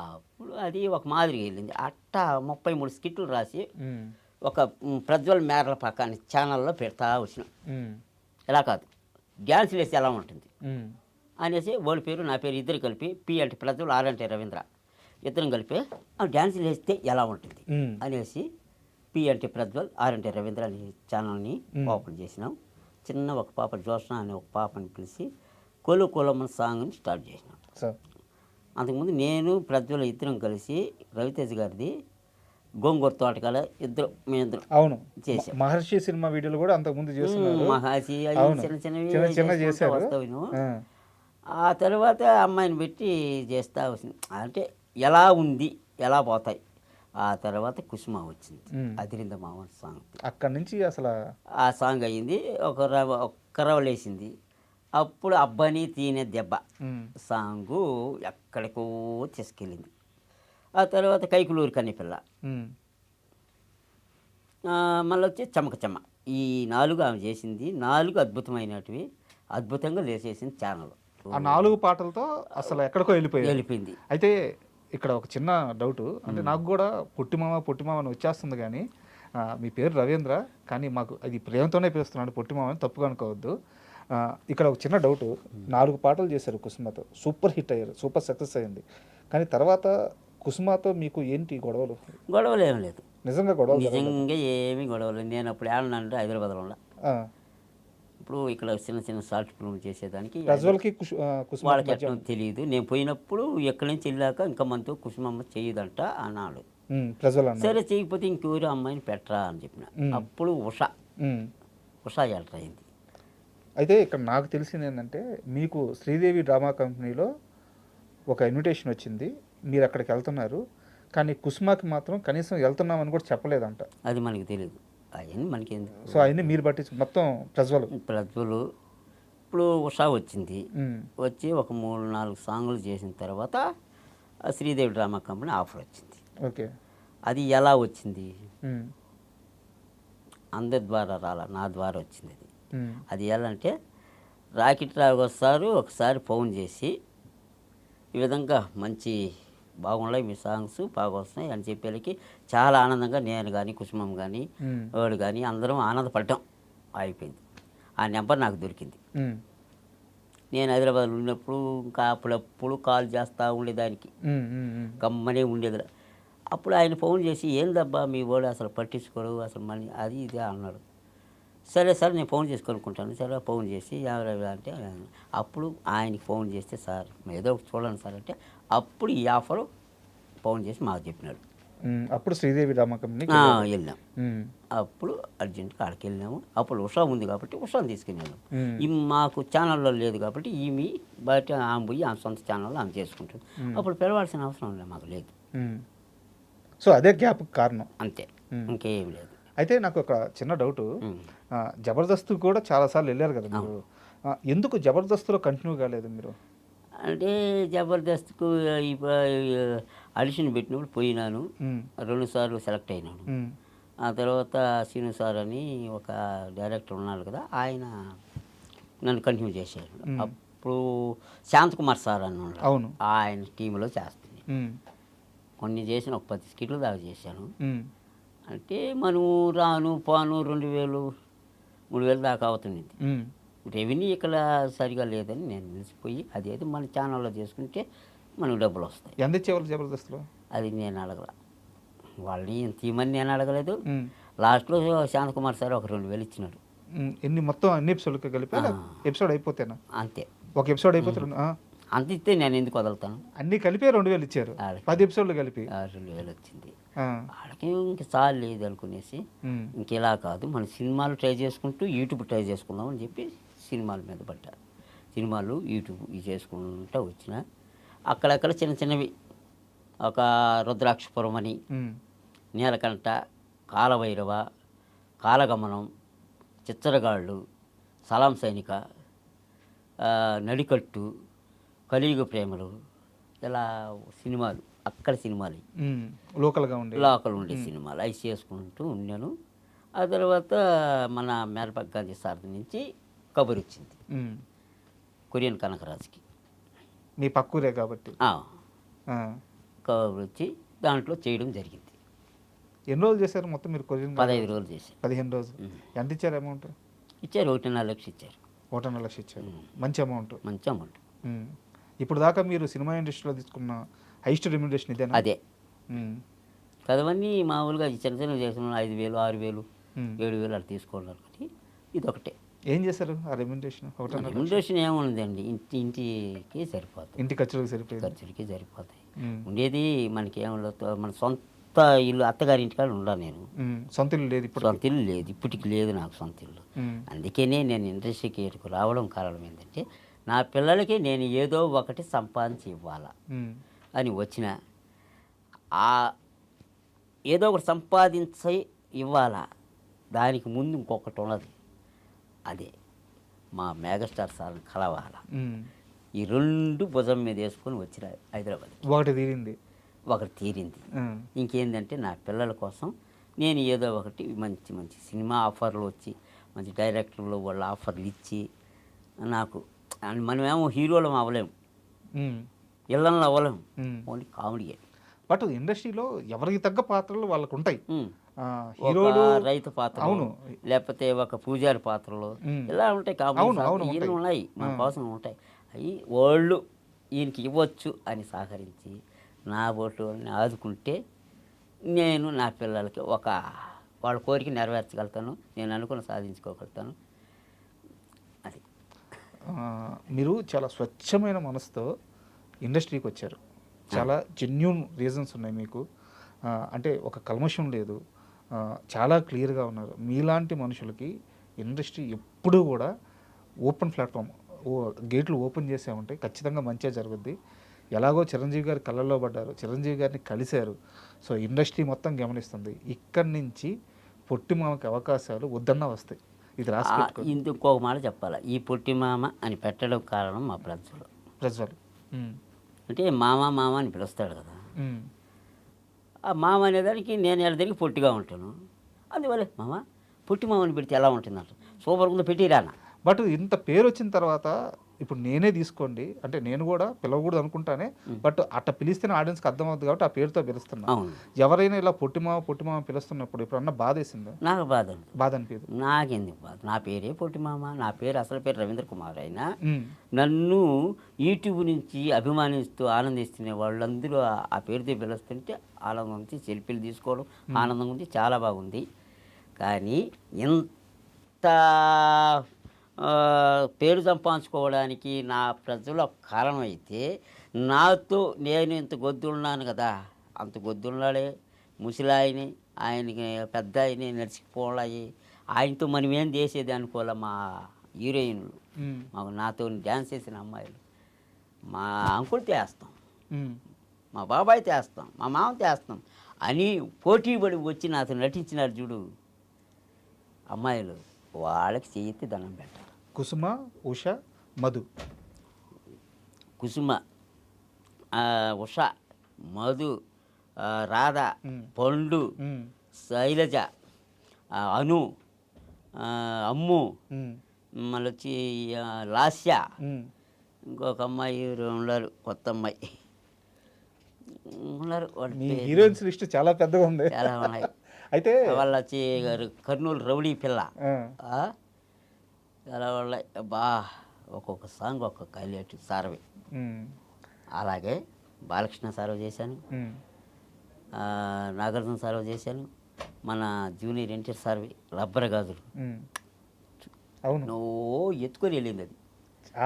అప్పుడు అది ఒక మాదిరిగా వెళ్ళింది. అట్టా 33 స్కిట్లు రాసి ఒక ప్రజ్వల్ మేరల పక్కన ఛానల్లో పెడతా వచ్చిన. ఎలా కాదు, డ్యాన్స్ వేసి ఎలా ఉంటుంది అనేసి వాళ్ళ పేరు నా పేరు ఇద్దరు కలిపి పి అంటే ప్రజ్వల్, ఆర్ అంటే రవీంద్ర, ఇద్దరం కలిపి డ్యాన్స్ వేస్తే ఎలా ఉంటుంది అనేసి పి అంటే ప్రజ్వల్, ఆర్ అంటే రవీంద్ర అనే ఛానల్ని ఓపెన్ చేసినాం. చిన్న ఒక పాప జోష్న అనే ఒక పాపని పిలిచి కొలమన్ సాంగ్ని స్టార్ట్ చేసినాం. అంతకుముందు నేను ప్రజ్వల్ ఇద్దరం కలిసి రవితేజ్ గారిది గోంగూర తోటకాల మేమిద్దరం అవును చేసాం. మహర్షి సినిమా వీడియోలు కూడా అంతకుముందు చేస్తున్నారు. మహర్షి చిన్న వస్తాను. ఆ తర్వాత అమ్మాయిని పెట్టి చేస్తా వచ్చింది. అంటే ఎలా ఉంది, ఎలా పోతాయి. ఆ తర్వాత కుసుమ వచ్చింది, అదిరింద మామ సాంగ్. అక్కడి నుంచి అసలు ఆ సాంగ్ అయ్యింది. ఒక రవలేసింది. అప్పుడు అబ్బాని తీనే దెబ్బ సాంగు ఎక్కడికో తీసుకెళ్ళింది. ఆ తర్వాత కైకులూరు కన్నెపిల్ల మళ్ళీ వచ్చి చెమ్మక చెమ్మ. ఈ 4 ఆమె చేసింది. 4 అద్భుతమైనటివి. అద్భుతంగా లేసేసింది ఛానల్. ఆ 4 పాటలతో అసలు ఎక్కడికో వెళ్ళిపోయారు. వెళ్ళిపోయింది. అయితే ఇక్కడ ఒక చిన్న డౌటు. అంటే నాకు కూడా పొట్టిమామ అని వచ్చేస్తుంది కానీ మీ పేరు రవీంద్ర, కానీ మాకు అది ప్రేమతోనే పిలుస్తున్నాడు పొట్టిమామ అని, తప్పుగా అనుకోవద్దు. ఇక్కడ ఒక చిన్న డౌటు. 4 పాటలు చేశారు కుసుమతో, సూపర్ హిట్ అయ్యారు, సూపర్ సక్సెస్ అయింది. కానీ తర్వాత కుసుమతో మీకు ఏంటి గొడవలు? గొడవలు ఏం లేదు, నిజంగా గొడవలు? నిజంగా ఏమీ గొడవలు. నేను అప్పుడు ఏమన్నానంటే హైదరాబాద్లో ఉన్నా. ఇప్పుడు ఇక్కడ చిన్న చిన్న షార్ట్ ఫిల్మ్ చేసేదానికి ప్రజ్వల్కి వాళ్ళకి ఎట్లా తెలియదు. నేను పోయినప్పుడు ఎక్కడి నుంచి వెళ్ళాక ఇంకా మనతో కుసుమమ్మ చేయదంట అన్నాడు. సరే చేయకపోతే ఇంకెవరు అమ్మాయిని పెట్టరా అని చెప్పిన. అప్పుడు ఉషా ఎంటర్ అయింది. అయితే ఇక్కడ నాకు తెలిసింది ఏంటంటే, మీకు శ్రీదేవి డ్రామా కంపెనీలో ఒక ఇన్విటేషన్ వచ్చింది, మీరు అక్కడికి వెళ్తున్నారు, కానీ కుసుమకి మాత్రం కనీసం వెళ్తున్నామని కూడా చెప్పలేదంట. అది మనకి తెలియదు, అవన్నీ మనకి ఎందుకు. సో అవన్నీ మీరు పట్టించు మొత్తం ప్రజ్వలు. ఇప్పుడు ఉషా వచ్చింది. వచ్చి ఒక 3-4 సాంగులు చేసిన తర్వాత శ్రీదేవి డ్రామా కంపెనీ ఆఫర్ వచ్చింది. ఓకే. అది ఎలా వచ్చింది? అందరి ద్వారా రాలా, నా ద్వారా వచ్చింది. అది ఎలా అంటే, రాకెట్ రావు వస్తారు ఒకసారి ఫోన్ చేసి ఈ విధంగా మంచి బాగున్నాయి మీ సాంగ్స్, బాగా వస్తున్నాయి అని చెప్పేళ్ళకి చాలా ఆనందంగా నేను కానీ కుసుమం కానీ వాడు కానీ అందరం ఆనందపడటం అయిపోయింది. ఆ నెంబర్ నాకు దొరికింది. నేను హైదరాబాద్లో ఉన్నప్పుడు ఇంకా అప్పుడప్పుడు కాల్ చేస్తూ ఉండేదానికి, గమ్మనే ఉండేది. అప్పుడు ఆయన ఫోన్ చేసి, ఏందబ్బా మీ వాడు అసలు పట్టించుకోడు అసలు మనీ అది ఇది అన్నాడు. సరే సార్ నేను ఫోన్ చేసి కొనుక్కుంటాను. సరే ఫోన్ చేసి ఎవరెవరు అంటే, అప్పుడు ఆయనకి ఫోన్ చేస్తే, సార్ ఏదో ఒకటి చూడండి సార్ అంటే, అప్పుడు ఈ ఆఫర్ ఫోన్ చేసి మాకు చెప్పినాడు. అప్పుడు శ్రీదేవి డ్రామా కంపెనీ వెళ్ళాం. అప్పుడు అర్జెంట్గా అక్కడికి వెళ్ళినాము. అప్పుడు ఉషా ఉంది కాబట్టి ఉషాని తీసుకుని వెళ్ళాం. మాకు ఛానల్లో లేదు కాబట్టి ఈమె బయట ఆమె పోయి ఆమె సొంత ఛానల్లో ఆమె చేసుకుంటుంది. అప్పుడు పిలవాల్సిన అవసరం లేదు, మాకు లేదు. సో అదే గ్యాప్ కారణం, అంతే, ఇంకేం లేదు. అయితే నాకు ఒక చిన్న డౌటు. జబర్దస్త్ కూడా చాలాసార్లు వెళ్ళారు కదా మీరు, ఎందుకు జబర్దస్త్లో కంటిన్యూ కాలేదు మీరు? అంటే జబర్దస్త్కు ఆడిషన్ పెట్టినప్పుడు పోయినాను, 2 సార్లు సెలెక్ట్ అయినాను. ఆ తర్వాత శ్రీను సార్ అని ఒక డైరెక్టర్ ఉన్నాడు కదా, ఆయన నన్ను కంటిన్యూ చేశారు. అప్పుడు శాంతకుమార్ సార్ అని ఉన్నాడు, అవును, ఆయన టీంలో చేస్తుంది. కొన్ని చేసిన ఒక 10 స్కిట్లు దాకా చేశాను. అంటే మనం రాను పోను 2,000-3,000 దాకా అవుతుంది. రెవెన్యూ ఇక్కడ సరిగా లేదని నేను నిలిచిపోయి, అది అయితే మన ఛానల్లో చేసుకుంటే మనకు డబ్బులు వస్తాయి. ఎంత ఇచ్చేవాళ్ళు జబర్దస్త్లో? అది నేను అడగల, వాళ్ళని తీయమని నేను అడగలేదు. లాస్ట్లో శాంతకుమార్ సార్ ఒక 2,000 ఇచ్చినాడు. ఎన్ని మొత్తం అన్ని ఎపిసోడ్కి కలిపి? ఎపిసోడ్ అయిపోతేనా? అంతే, ఒక ఎపిసోడ్ అయిపోతే అంత ఇస్తే నేను ఎందుకు వదులుతాను? అన్నీ కలిపి 2,000 ఇచ్చారు, 10 ఎపిసోడ్లు కలిపి 2,000 వచ్చింది. వాళ్ళకి ఇంక చాలు లేదు అనుకునేసి, ఇంకెలా కాదు మన సినిమాలు ట్రై చేసుకుంటూ యూట్యూబ్ ట్రై చేసుకుందాం అని చెప్పి సినిమాల మీద పడ్డా. సినిమాలు యూట్యూబ్ ఇవి చేసుకుంటూ వచ్చిన అక్కడక్కడ చిన్న చిన్నవి, ఒక రుద్రాక్షపురం అని, నీలకంఠ, కాలభైరవ, కాలగమనం, చిచ్చరగాళ్ళు, సలాం సైనిక, నడికట్టు, కలియుగ ప్రేమలు, ఇలా సినిమాలు అక్కడ సినిమాలు లోకల్ ఉండే సినిమాలు అవి చేసుకుంటూ ఉన్నాను. ఆ తర్వాత మన మేరపక్క గాంధీ సార్ నుంచి కబురు వచ్చింది కొరియన్ కనకరాజుకి, మీ పక్కూరే కాబట్టి కబురు వచ్చి దాంట్లో చేయడం జరిగింది. ఎన్ని రోజులు చేశారు మొత్తం మీరు కొరియన్? 15 రోజులు చేశారు. 15 రోజులు. ఎంత ఇచ్చారు అమౌంట్? ఇచ్చారు 1.5 లక్షలు ఇచ్చారు. 1.5 లక్షలు ఇచ్చారు, మంచి అమౌంట్. మంచి అమౌంట్. ఇప్పుడు దాకా మీరు సినిమా ఇండస్ట్రీలో తీసుకున్న హైయెస్ట్ రెమ్యునరేషన్ ఇదేనా? అదే కదవన్నీ మామూలుగా చిన్న చిన్న చేసిన 5,000, 6,000, 7,000 అలా తీసుకున్నారు. కానీ ఇదొకటే. ఏం చేశారు ఆ రెమ్యునరేషన్? రెమ్యునరేషన్ ఏముందండి, ఇంటికి సరిపోతుంది, ఇంటి ఖర్చులకి సరిపోతాయి. ఉండేది మనకి ఏమన్నా, మన సొంత ఇల్లు అత్తగారి ఇంటికాడ ఉండా నేను. సొంత ఇల్లు లేదు ఇప్పుడు? సొంత ఇల్లు లేదు, ఇప్పటికి లేదు నాకు సొంత ఇల్లు. అందుకనే నేను ఇండస్ట్రీకి రావడం కారణం ఏంటంటే, నా పిల్లలకి నేను ఏదో ఒకటి సంపాదించి ఇవ్వాలా అని వచ్చిన, ఏదో ఒకటి సంపాదించి ఇవ్వాలా, దానికి ముందు ఇంకొకటి ఉన్నది, అదే మా మెగాస్టార్ సార్ని కలవాలా. ఈ 2 భుజం మీద వేసుకొని వచ్చిన హైదరాబాద్. ఒకటి తీరింది. ఇంకేంటంటే నా పిల్లల కోసం నేను ఏదో ఒకటి మంచి మంచి సినిమా ఆఫర్లు వచ్చి మంచి డైరెక్టర్లు వాళ్ళ ఆఫర్లు ఇచ్చి నాకు మనమేమో హీరోలం అవ్వలేము, ఉమ్, ఇళ్ళల్లో అవ్వలేము, ఉమ్. Only comedy. బట్ ఇండస్ట్రీలో ఎవరికి తగ్గ పాత్రలు వాళ్ళకు ఉంటాయి. ఆ, ఒక హీరోలు రైతు పాత్రలు, అవును. లేకపోతే ఒక పూజారి పాత్రలు, ఉమ్. ఇలా ఉంటాయి కామెడీ. అవును, అవును, ఇవన్నీ ఉంటాయి. ఉన్నాయి మన ఆ. కోసం ఉంటాయి. అవి వాళ్ళు ఈయనకి ఇవ్వచ్చు అని సహకరించి నా బోటు వాళ్ళని ఆదుకుంటే నేను నా పిల్లలకి వాళ్ళ కోరిక నెరవేర్చగలుగుతాను, నేను అనుకుని సాధించుకోగలుగుతాను. అది ఆ, మీరు చాలా స్వచ్ఛమైన మనసుతో ఇండస్ట్రీకి వచ్చారు. చాలా జెన్యూన్ రీజన్స్ ఉన్నాయి మీకు. అంటే ఒక కల్మషం లేదు. చాలా క్లియర్గా ఉన్నారు. మీలాంటి మనుషులకి ఇండస్ట్రీ ఎప్పుడూ కూడా ఓపెన్ ప్లాట్ఫామ్, గేట్లు ఓపెన్ చేసే ఉంటాయి. ఖచ్చితంగా మంచిగా జరుగుద్ది. ఎలాగో చిరంజీవి గారి కళ్ళల్లో పడ్డారు, చిరంజీవి గారిని కలిశారు. సో ఇండస్ట్రీ మొత్తం గమనిస్తుంది. ఇక్కడి నుంచి పొట్టి మామకి అవకాశాలు వద్దన్నా వస్తాయి. ఇది రాసి పెట్టుకోండి. ఇంకొక మాట చెప్పాలి, ఈ పొట్టి మామ అని పెట్టడం కారణం మా ప్రజలు. ప్రజ్వల్. అంటే మామ మామ అని పిలుస్తాడు కదా, ఉమ్. ఆ మామ అనేదానికి నేను వెళ్ళడానికి పొట్టిగా ఉంటాను. అందువల్ల మామ పొట్టి మామని పెడితే ఎలా ఉంటుందంట, సూపర్ ఉందో పెట్టిరానా. బట్ ఇంత పేరు వచ్చిన తర్వాత ఇప్పుడు నేనే తీసుకోండి, అంటే నేను కూడా పిలవకూడదు అనుకుంటానే. బట్ అట్లా పిలిస్తేనే ఆడియన్స్కి అర్థమవుతుంది కాబట్టి ఆ పేరుతో పిలుస్తున్నా. అవును, ఎవరైనా ఇలా పొట్టిమామ పిలుస్తున్నప్పుడు ఇప్పుడన్నా బాధ వేసిందా? నాకు బాధ ఉంది. బాధ అనిపించదు. నాకెందుకు బాధ, నా పేరే పొట్టి మామ. నా పేరు అసలు పేరు రవీంద్ర కుమార్. అయినా ఉమ్. నన్ను యూట్యూబ్ నుంచి అభిమానిస్తూ ఆనందిస్తున్న వాళ్ళందరూ ఆ పేరుతో పిలుస్తుంటే ఆనందం ఉంది, సెల్ఫీలు తీసుకోవడం ఆనందం ఉంది, చాలా బాగుంది. కానీ ఇంత పేరు సంపాదించుకోవడానికి నా ప్రజలు ఒక కారణం అయితే, నాతో నేను ఇంత గొద్దున్నాను కదా, అంత గొద్దున్నాడే ముసలాయని, ఆయనకి పెద్ద ఆయని నడిచిపోవాలి, ఆయనతో మనం ఏం చేసేది అనుకోలే. మా హీరోయిన్లు, ఉమ్. మాకు నాతో డ్యాన్స్ చేసిన అమ్మాయిలు, మా అంకుల్ చేస్తాం, ఉమ్. మా బాబాయ్ చేస్తాం, మా మామ చేస్తాం అని పోటీ పడి వచ్చి నాతో నటించినారు చూడు అమ్మాయిలు, వాళ్ళకి చేతి దండం పెట్టాలి. కుసుమ, ఉష, మధు. కుసుమ, ఉష, మధు, రాధ, పండు, శైలజ, అను, అమ్ము, మళ్ళీ వచ్చి లాస్య, ఇంకొక అమ్మాయి ఉన్నారు, కొత్త అమ్మాయి ఉన్నారు. హీరోయిన్స్ లిస్ట్ చాలా పెద్దగా ఉంది. చాలా ఉన్నాయి. అయితే వాళ్ళ వచ్చి కర్నూలు రౌడీ పిల్ల, ఆ, చాలా వాళ్ళ బా ఒక్కొక్క సాంగ్ ఒక్కొక్క హైలైట్. సారవి, అలాగే బాలకృష్ణ సారవ చేశాను, నాగార్జున సారవ చేశాను, మన జూనియర్ ఎన్టీఆర్ సార్వి రబ్బర్ గాజులు. అవును, నువ్వు ఎత్తుకొని వెళ్ళింది అది,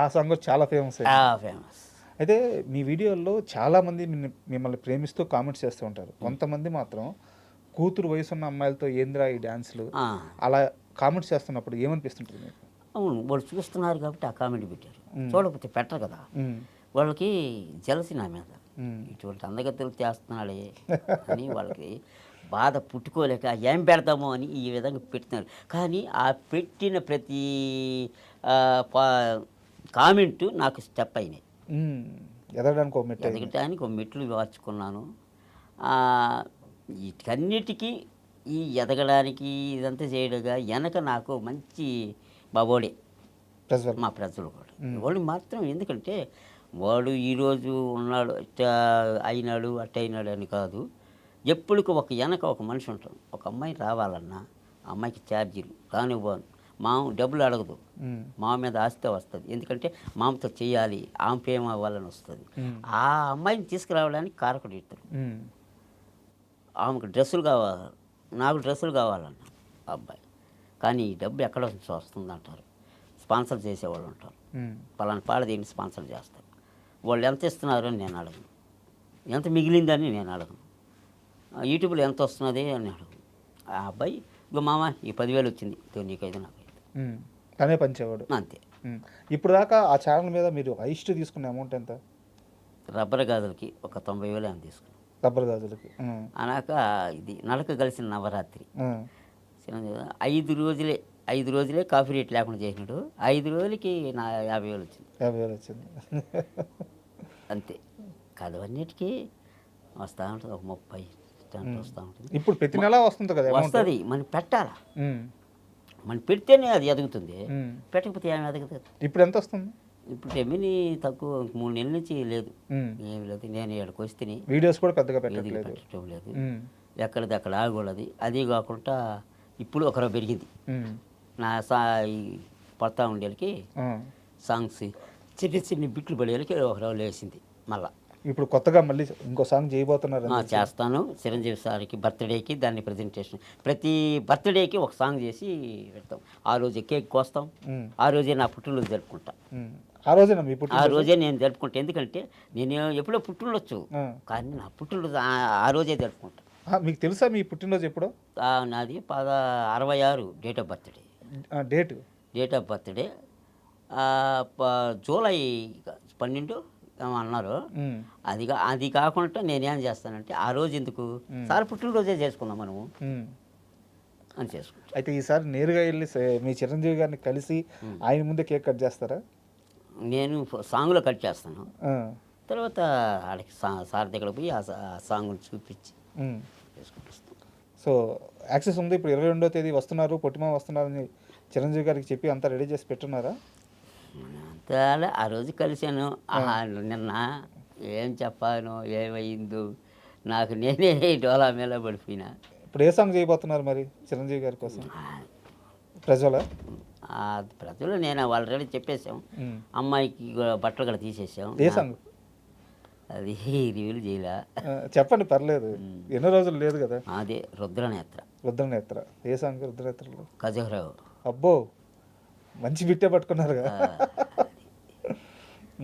ఆ సాంగ్ చాలా ఫేమస్. ఫేమస్. అయితే మీ వీడియోల్లో చాలామంది మిమ్మల్ని ప్రేమిస్తూ కామెంట్స్ చేస్తూ ఉంటారు. కొంతమంది మాత్రం కూతురు వయసున్న అమ్మాయిలతో ఏంద్రా ఈ డ్యాన్స్లు అలా కామెంట్స్ చేస్తున్నప్పుడు ఏమనిపిస్తుంటుంది మీకు? అవును, వాళ్ళు చూస్తున్నారు కాబట్టి ఆ కామెంట్ పెట్టారు, చూడకపోతే పెట్టరు కదా. వాళ్ళకి జలసి నా మీద, ఇటువంటి అందగతులు చేస్తున్నాడే అని వాళ్ళకి బాధ పుట్టుకోలేక ఏం పెడతామో అని ఈ విధంగా పెడుతున్నారు. కానీ ఆ పెట్టిన ప్రతి కామెంటు నాకు స్టెప్ అయినాయి. ఎదగటానికి ఒక మెట్లు మార్చుకున్నాను. వీటన్నిటికీ ఈ ఎదగడానికి ఇదంతా చేయడగా వెనక నాకు మంచి బాబోడే మా ప్రజలు కూడా. వాళ్ళు మాత్రం ఎందుకంటే వాడు ఈరోజు ఉన్నాడు అయినాడు అయినాడు అని కాదు, ఎప్పటికీ ఒక వెనక ఒక మనిషి ఉంటాడు. ఒక అమ్మాయి రావాలన్నా అమ్మాయికి ఛార్జీలు రానివ్వను, మామ డబ్బులు అడగదు, మామ మీద ఆస్తి వస్తుంది. ఎందుకంటే మామతో చేయాలి, ఆమె ప్రేమ అవ్వాలని వస్తుంది. ఆ అమ్మాయిని తీసుకురావడానికి కారకుడు ఇస్తాడు. ఆమెకు డ్రెస్సులు కావాలి, నాకు డ్రెస్సులు కావాలన్న అబ్బాయి. కానీ ఈ డబ్బు ఎక్కడ నుంచి వస్తుంది అంటారు, స్పాన్సర్ చేసేవాళ్ళు ఉంటారు. పలానా పాడ దీన్ని స్పాన్సర్ చేస్తారు. వాళ్ళు ఎంత ఇస్తున్నారు అని నేను అడగను, ఎంత మిగిలిందని నేను అడగను, యూట్యూబ్లో ఎంత వస్తున్నది అని అడగను. ఆ అబ్బాయి ఇక మామ ఈ 10,000 వచ్చింది, నీకైతే నాకు తనే పంచేవాడు అంతే. ఇప్పుడు దాకా ఆ ఛానల్ మీద మీరు హైయెస్ట్ తీసుకున్న అమౌంట్ ఎంత? రబ్బర్ గాజులకి ఒక 90,000 అని తీసుకున్నాను. రబ్బర్ గాజులకి అనాక ఇది నడక కలిసిన నవరాత్రి 5 రోజులే కాఫీ రేట్ లేకుండా చేసినాడు. 5 రోజులకి నా 50,000 వచ్చింది. 50,000 వచ్చింది అంతే. కథవన్నిటికీ వస్తూ ఉంటుంది ఒక 30 దాంట్లో వస్తూ ఉంటుంది. ఇప్పుడు ప్రతి నెల వస్తుంది కదా amount? వస్తుంది, మనం పెట్టాలా, ఉమ్, మనం పెడితేనే అది ఎదుగుతుంది, ఉమ్. పెట్టకపోతే ఏమి ఎదుగుతుంది. ఇప్పుడు ఎంత వస్తుంది? ఇప్పుడు రెవెన్యూ తక్కువ, 3 నెలల నుంచి లేదు, ఉమ్. ఏమి లేదు. నేను ఇక్కడికి వస్తేనే వీడియోస్ కూడా పెద్దగా ఏది పెట్టట్లేదు. పెట్టడం లేదు, ఉమ్, ఎక్కడిది అక్కడ ఆగోళ్ళది. అది కాకుండా ఇప్పుడు ఒకరో పెరిగింది. ఉమ్, నా ఈ పడతా ఉండేళ్ళకి ఆ. సాంగ్స్ చిన్న చిన్న బిట్లు పడేళ్ళకి ఒకరో లేచింది. మళ్ళా ఇప్పుడు కొత్తగా మళ్ళీ ఇంకో సాంగ్ చేయబోతున్నారు. చేస్తాను. చిరంజీవి సార్కి బర్త్డేకి దాన్ని ప్రజెంటేషన్, ప్రతి బర్త్డేకి ఒక సాంగ్ చేసి పెడతాం. ఆ రోజే కేక్ కోస్తాం, ఆ రోజే నా పుట్టినరోజు జరుపుకుంటా. ఆ రోజేనా మీ ఆ పుట్టినరోజు? రోజే నేను జరుపుకుంటా. ఎందుకంటే నేను ఎప్పుడో పుట్టినరోజు, ఆ. కానీ నా పుట్టినరోజు ఆ రోజే జరుపుకుంటా. మీకు తెలుసా మీ పుట్టినరోజు ఎప్పుడో? నాది 66 date of birthday. Date? Date of birthday July 12 ఏమో అన్నారు. అది కాకుండా నేనేం చేస్తానంటే ఆ రోజు ఎందుకు సార్ పుట్టినరోజే చేసుకుందాం మనము అని చేసుకుంటాం. అయితే ఈసారి నేరుగా వెళ్ళి మీ చిరంజీవి గారిని కలిసి ఆయన ముందే కేక్ కట్ చేస్తారా? నేను సాంగ్లో కట్ చేస్తాను, తర్వాత ఆడికి సార్ దగ్గర పోయి ఆ సాంగ్ని చూపించి చేసుకుంటాం. సో యాక్సెస్ ఉంది. ఇప్పుడు 22వ తేదీ వస్తున్నారు, పొట్టిమా వస్తున్నారని చిరంజీవి గారికి చెప్పి అంతా రెడీ చేసి పెట్టున్నారా? అంతా ఆ రోజు కలిశాను. నిన్న ఏం చెప్పాను, ఏమైందో నాకు నేనే డోలా మీద పడిపోయినా. ఇప్పుడు ఏ సాంగ్ చేయబోతున్నారు మరి చిరంజీవి గారి కోసం? ప్రజలు నేను ఆల్రెడీ చెప్పేసాం. అమ్మాయికి బట్టలు కూడా తీసేసాం. ఏ సాంగ్? అది రివ్యూలు చేయలే. చెప్పండి, పర్లేదు. ఎన్నో రోజులు లేదు కదా. అదే రుద్రనేత్ర. రుద్రనేత్ర. ఏ సాంగ్ రుద్రనేత్రలో? ఖజురాహో. అబ్బో, మంచి బిట్టే పట్టుకున్నారు కదా.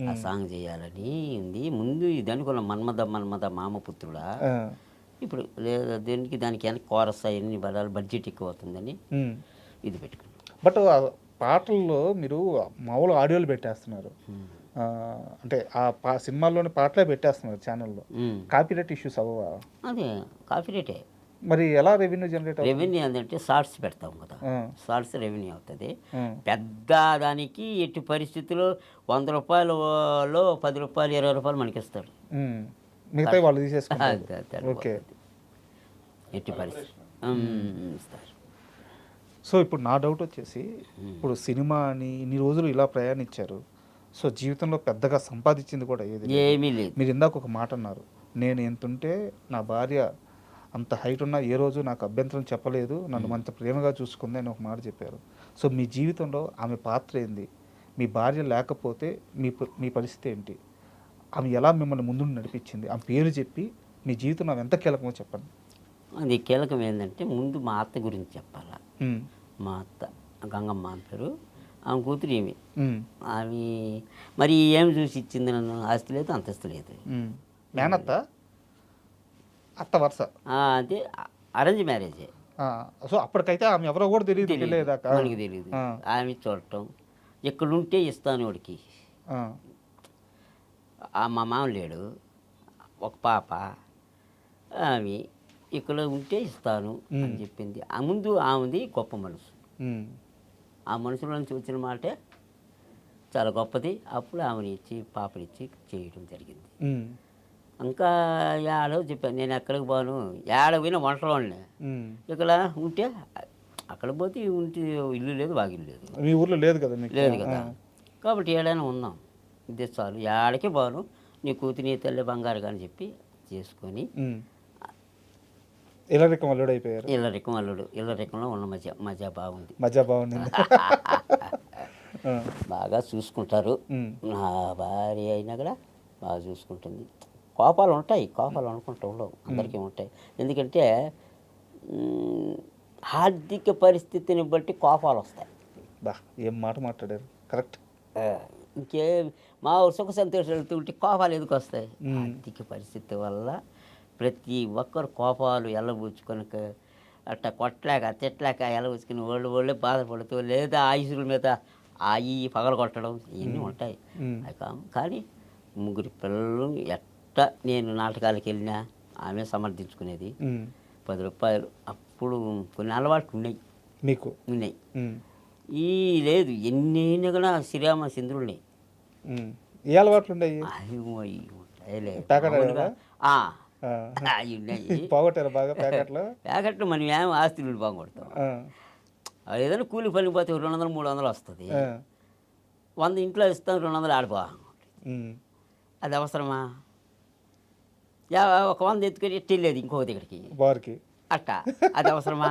ఆ సాంగ్ చేయాలని ఉంది. ముందు ఇది అనుకున్న మన్మథ మన్మథ మామపుత్రుడా. ఇప్పుడు లేదా దానికి వెనక కోరస్ అవన్నీ పదాలు బడ్జెట్ ఎక్కువ అవుతుందని ఇది పెట్టుకున్నాం. బట్ పాటల్లో మీరు మామూలు ఆడియోలు పెట్టేస్తున్నారు, అంటే ఆ సినిమాల్లోని పాటలే పెట్టేస్తున్నారు ఛానల్లో. కాపీరైట్ ఇష్యూస్ అవ్వవా? అదే కాపీరైటే. మరి ఎలా రెవెన్యూ జనరేట్ అవుతుంది? రెవెన్యూ ఏంటంటే షార్ట్స్ పెడతాం కదా, షార్ట్స్ రెవెన్యూ అవుతుంది. పెద్ద దానికి ఎట్టి పరిస్థితుల్లో 100 రూపాయలలో 10 రూపాయలు 20 రూపాయలు మనకి ఇస్తాడు, మిగతా వాళ్ళు తీసేసుకుంటారు. ఓకే, ఎట్టి పరిస్థితి ఇస్తారు. సో ఇప్పుడు నా డౌట్ వచ్చేసి, ఇప్పుడు సినిమా అని ఇన్ని రోజులు ఇలా ప్రయాణించారు, సో జీవితంలో పెద్దగా సంపాదించింది కూడా ఏమీ లేదు. మీరు ఇందాక ఒక మాట అన్నారు, నేను ఎంతుంటే నా భార్య అంత హైట్ ఉన్నా ఏ రోజు నాకు అభ్యంతరం చెప్పలేదు, నన్ను అంత ప్రేమగా చూసుకుంది అని ఒక మాట చెప్పారు. సో మీ జీవితంలో ఆమె పాత్ర ఏంది? మీ భార్య లేకపోతే మీ పరిస్థితి ఏంటి? ఆమె ఎలా మిమ్మల్ని ముందు నడిపించింది? ఆమె పేరు చెప్పి మీ జీవితంలో ఆమె ఎంత కీలకమో చెప్పండి. అది కీలకం ఏంటంటే ముందు మా అత్త గురించి చెప్పాలా. మా అత్త గంగమ్మ అని పేరు, ఆమె కూతురు ఏమి. ఆమె మరి ఏమి చూసి ఇచ్చింది నన్ను? ఆస్తి లేదు, అంతస్తు లేదు. మేనత్త, అత్త వరుస. అదే అరేంజ్ మ్యారేజే. సో అప్పటికైతే ఆమె ఎవరో కూడా తెలియదు, మనకి తెలియదు. ఆమె చూడటం, ఎక్కడుంటే ఇస్తాను వాడికి. మా మామ లేడు, ఒక పాప, ఆమె ఇక్కడ ఉంటే ఇస్తాను అని చెప్పింది. ఆ ముందు ఆమెది గొప్ప మనసు, ఆ మనసులో నుంచి వచ్చిన మాటే చాలా గొప్పది. అప్పుడు ఆమెని ఇచ్చి పాపనిచ్చి చేయడం జరిగింది. ఇంకా ఏడో చెప్పాను, నేను ఎక్కడికి పోను, ఏడ పోయినా వంటలోనే. ఇక్కడ ఉంటే అక్కడ పోతే ఉంటే ఇల్లు లేదు, వాగిల్లు లేదు. మీ ఊర్లో లేదు కదా? లేదు కదా, కాబట్టి ఏడైనా ఉందాం, ఇదే చాలు, ఏడకి పోను, నీ కూతురు నీ తల్లి బంగారు కానీ చెప్పి చేసుకొని ఇల్లరికం అల్లుడు అయిపోయారు. ఇల్లరికం అల్లుడు. ఇల్లరికంలో ఉన్న మజా బాగుంది. మజా బాగుంది. బాగా చూసుకుంటారు. నా భార్య అయినా కూడా బాగా చూసుకుంటుంది. కోపాలు ఉంటాయి, కోపాలు అనుకుంటూ ఉండవు, అందరికీ ఉంటాయి. ఎందుకంటే ఆర్థిక పరిస్థితిని బట్టి కోపాలు వస్తాయి. ఏం మాట మాట్లాడారు, కరెక్ట్. ఇంకే మా సుఖ సంతోషాలు వెళ్తుంటే కోపాలు ఎందుకు వస్తాయి? ఆర్థిక పరిస్థితి వల్ల ప్రతి ఒక్కరు కోపాలు ఎల్లబూచుకొనక అట్లా కొట్టలేక తిట్టలేక ఎల్లబూచుకుని వాళ్ళే బాధపడుతూ, లేదా ఆయుషుల మీద ఆయి పగలు కొట్టడం ఇవన్నీ ఉంటాయి. కానీ 3 పిల్లలు ఎట్లా నేను నాటకాలకు వెళ్ళినా ఆమె సమర్థించుకునేది. 10 రూపాయలు అప్పుడు కొన్ని అలవాట్లు ఉన్నాయి మీకు, ఉన్నాయి. ఈ లేదు ఎన్నైనా కూడా శ్రీరామ చంద్రుల్ని. ఏ అలవాట్లు ఉన్నాయి? అవి ఉన్నాయి. పోగొట్టారు బాగా ప్యాకెట్లో. ప్యాకెట్లు మనం ఏం ఆస్తులు బాగుపడతాం. అది ఏదైనా కూలి పనికి పోతే 200, 300 వస్తుంది. 100 ఇంట్లో ఇస్తాం, 200 ఆడిపో. అది అవసరమా? ఒక 100 ఎత్తుకొని ఎట్టెళ్ళేది ఇంకో దగ్గరికి బార్కి అట్ట. అది అవసరమా?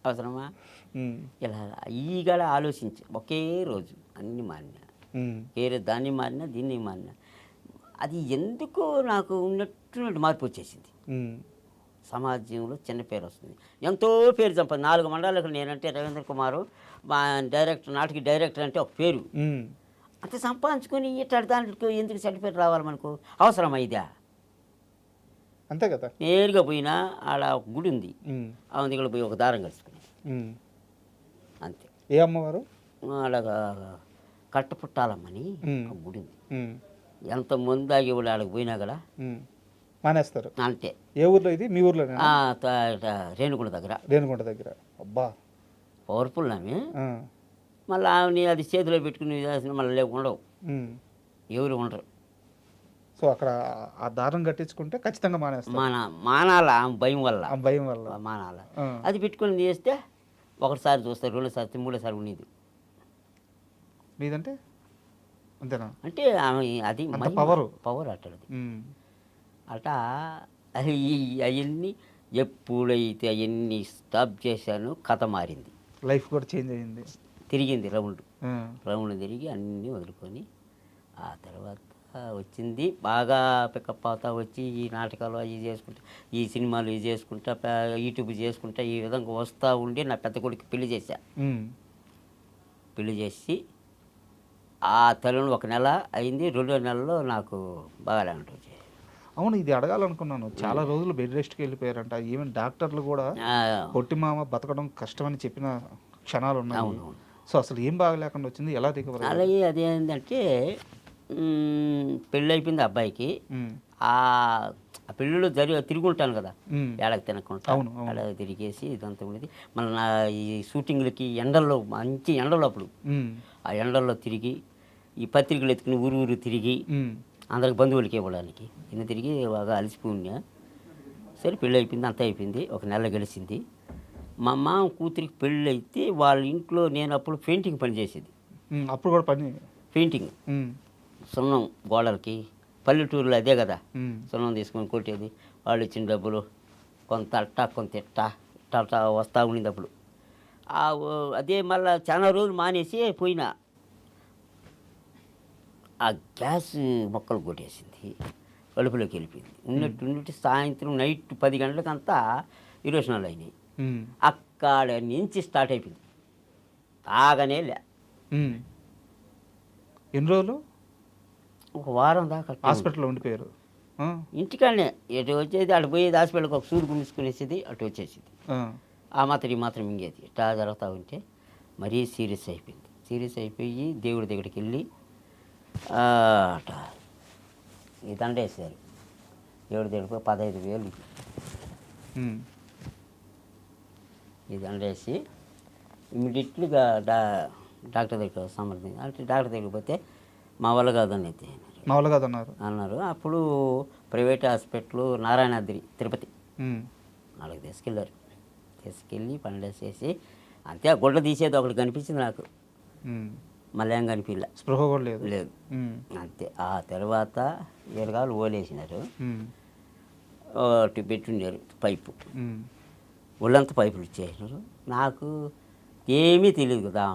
అవసరమా? ఇలా ఈగల ఆలోచించి ఒకే రోజు అన్నీ మారినా, వేరే దాన్ని మారినా, దీన్ని మారినా, అది ఎందుకో నాకు ఉన్నట్టు మార్పు వచ్చేసింది. సమాజంలో చిన్న పేరు వస్తుంది, ఎంతో పేరు సంపాది. 4 మండలాలకు నేనంటే రవీంద్ర కుమారు మా డైరెక్టర్, నాటికి డైరెక్టర్ అంటే ఒక పేరు. అంత సంపాదించుకొని ఇట్లా దాంట్లో ఎందుకు చెడ్డ పేరు రావాలి మనకు? అవసరమా ఇదా? అంతే కదా. నేరుగా పోయినా ఆడ ఒక గుడి ఉంది, ఆమె దగ్గర పోయి ఒక దారం కలుసుకుని అంతే. ఏ అమ్మవారు? అలాగా కట్టపుట్టాలమ్మని ఒక గుడి ఉంది. ఎంత ముందు ఆగేవాళ్ళు ఆడకు పోయినా కదా మానేస్తారు అంతే. ఏ ఊర్లో ఇది? మీ ఊర్లో? రేణుగుంట దగ్గర. రేణుగుంట దగ్గర. అబ్బా, పవర్ఫుల్ ఆమె. మళ్ళీ ఆమెని అది చేతిలో పెట్టుకుని మళ్ళీ ఉండవు, ఎవరు ఉండరు. సో అక్కడ ఆ దారం కట్టించుకుంటే ఖచ్చితంగా మానేస్తారు. మానాల భయం వల్ల, భయం వల్ల మానాల. అది పెట్టుకుని చేస్తే ఒకటిసారి చూస్తారు, 2 సార్లు, 3 సార్లు ఉండేది. మీదంటే అంతేనా? అంటే ఆమె అది పవర్ అట్టది అట. అది అవన్నీ ఎప్పుడైతే అవన్నీ స్టాప్ చేశానో కథ మారింది, లైఫ్ కూడా చేంజ్ అయ్యింది. తిరిగింది రౌండ్ తిరిగి అన్నీ వదులుకొని ఆ తర్వాత వచ్చింది బాగా పికప్ అవుతా వచ్చి ఈ నాటకాలు అవి చేసుకుంటా, ఈ సినిమాలు ఇవి చేసుకుంటా, యూట్యూబ్ చేసుకుంటా, ఈ విధంగా వస్తూ ఉండి నా పెద్ద కొడుకు పెళ్లి చేశా. పెళ్లి చేసి ఆ తల్లిని 1 నెల అయింది, 2వ నెలలో నాకు బాగా ఉంటుంది. అవును, ఇది అడగాలనుకున్నాను. చాలా రోజులు బెడ్ రెస్ట్కి వెళ్ళిపోయారంట. ఈవెన్ డాక్టర్లు కూడా పొట్టిమామ బతకడం కష్టమని చెప్పిన క్షణాలు ఉన్నాయి. సో అసలు ఏం బాగలేకుండా వచ్చింది, ఎలా రికవర్? అలాగే అదేంటంటే పెళ్ళి అయిపోయింది అబ్బాయికి. ఆ పెళ్ళిలో తిరిగి ఉంటాను కదా, ఏడకి తినకుండా ఏడ తిరిగేసి ఇదంతా ఉండేది. మళ్ళీ నా ఈ షూటింగ్లకి ఎండల్లో, మంచి ఎండలు అప్పుడు, ఆ ఎండల్లో తిరిగి ఈ పత్రికలు ఎత్తుకుని ఊరు తిరిగి అందరికి బంధువులకి ఇవ్వడానికి ఇన్ని తిరిగి బాగా అలసిపోయినా. సరే పెళ్ళి అయిపోయింది, అంతా అయిపోయింది. 1 నెల గడిచింది. మా మామ కూతురికి పెళ్ళి అయితే వాళ్ళ ఇంట్లో నేను అప్పుడు పెయింటింగ్ పని చేసేది. అప్పుడు కూడా పని పెయింటింగ్, సున్నం గోడలకి, పల్లెటూరులో అదే కదా, సున్నం తీసుకొని కొట్టేది. వాళ్ళు ఇచ్చిన డబ్బులు కొంత అట్టా కొంత ఇట్టా వస్తూ ఉండింది అప్పుడు. అదే మళ్ళీ చాలా రోజులు మానేసి పోయినా. ఆ గ్యాస్ మొక్కలు కొట్టేసింది, కడుపులోకి వెళ్ళిపోయింది. ఉన్నట్టు సాయంత్రం నైట్ 10 గంటలకంతా ఇరోషనాలు అయినాయి. అక్కడ నుంచి స్టార్ట్ అయిపోయింది, ఆగనే లే. ఎన్ని రోజులు? 1 వారం దాకా హాస్పిటల్లో ఉండిపోయారు. ఇంటికాడనే ఎటు వచ్చేది అటు పోయేది, హాస్పిటల్కి ఒక సూరు గుండేసుకునేసేది, అటు వచ్చేసేది. ఆ మాత్రం ఈ మాత్రం మింగేది. ఇట్లా జరుగుతూ ఉంటే మరీ సీరియస్ అయిపోయింది. సీరియస్ అయిపోయి దేవుడి దగ్గరికి వెళ్ళి అట ఈ దండ వేసారు. దేవుడి దగ్గరికి 15,000 ఈ దండ వేసి ఇమీడియట్లీగా డాక్టర్ దగ్గర సంబంధించి అంటే డాక్టర్ దగ్గరికి పోతే మా వల్ల కాదని అన్నారు. అప్పుడు ప్రైవేట్ హాస్పిటల్ నారాయణాద్రి తిరుపతి వాళ్ళకి తీసుకెళ్ళి పనిచేసేసి అంతే. ఆ గుడ్డ తీసేది ఒకటి కనిపించింది నాకు, మళ్ళీ ఏం కనిపించలే, స్పృహ కూడా లేదు అంతే. ఆ తర్వాత ఎరగాలు ఓలేసినారు, ఒకటి పెట్టున్నారు పైపు, ఒళ్ళంతా పైపులు ఇచ్చేసినారు. నాకు ఏమీ తెలియదు కదా,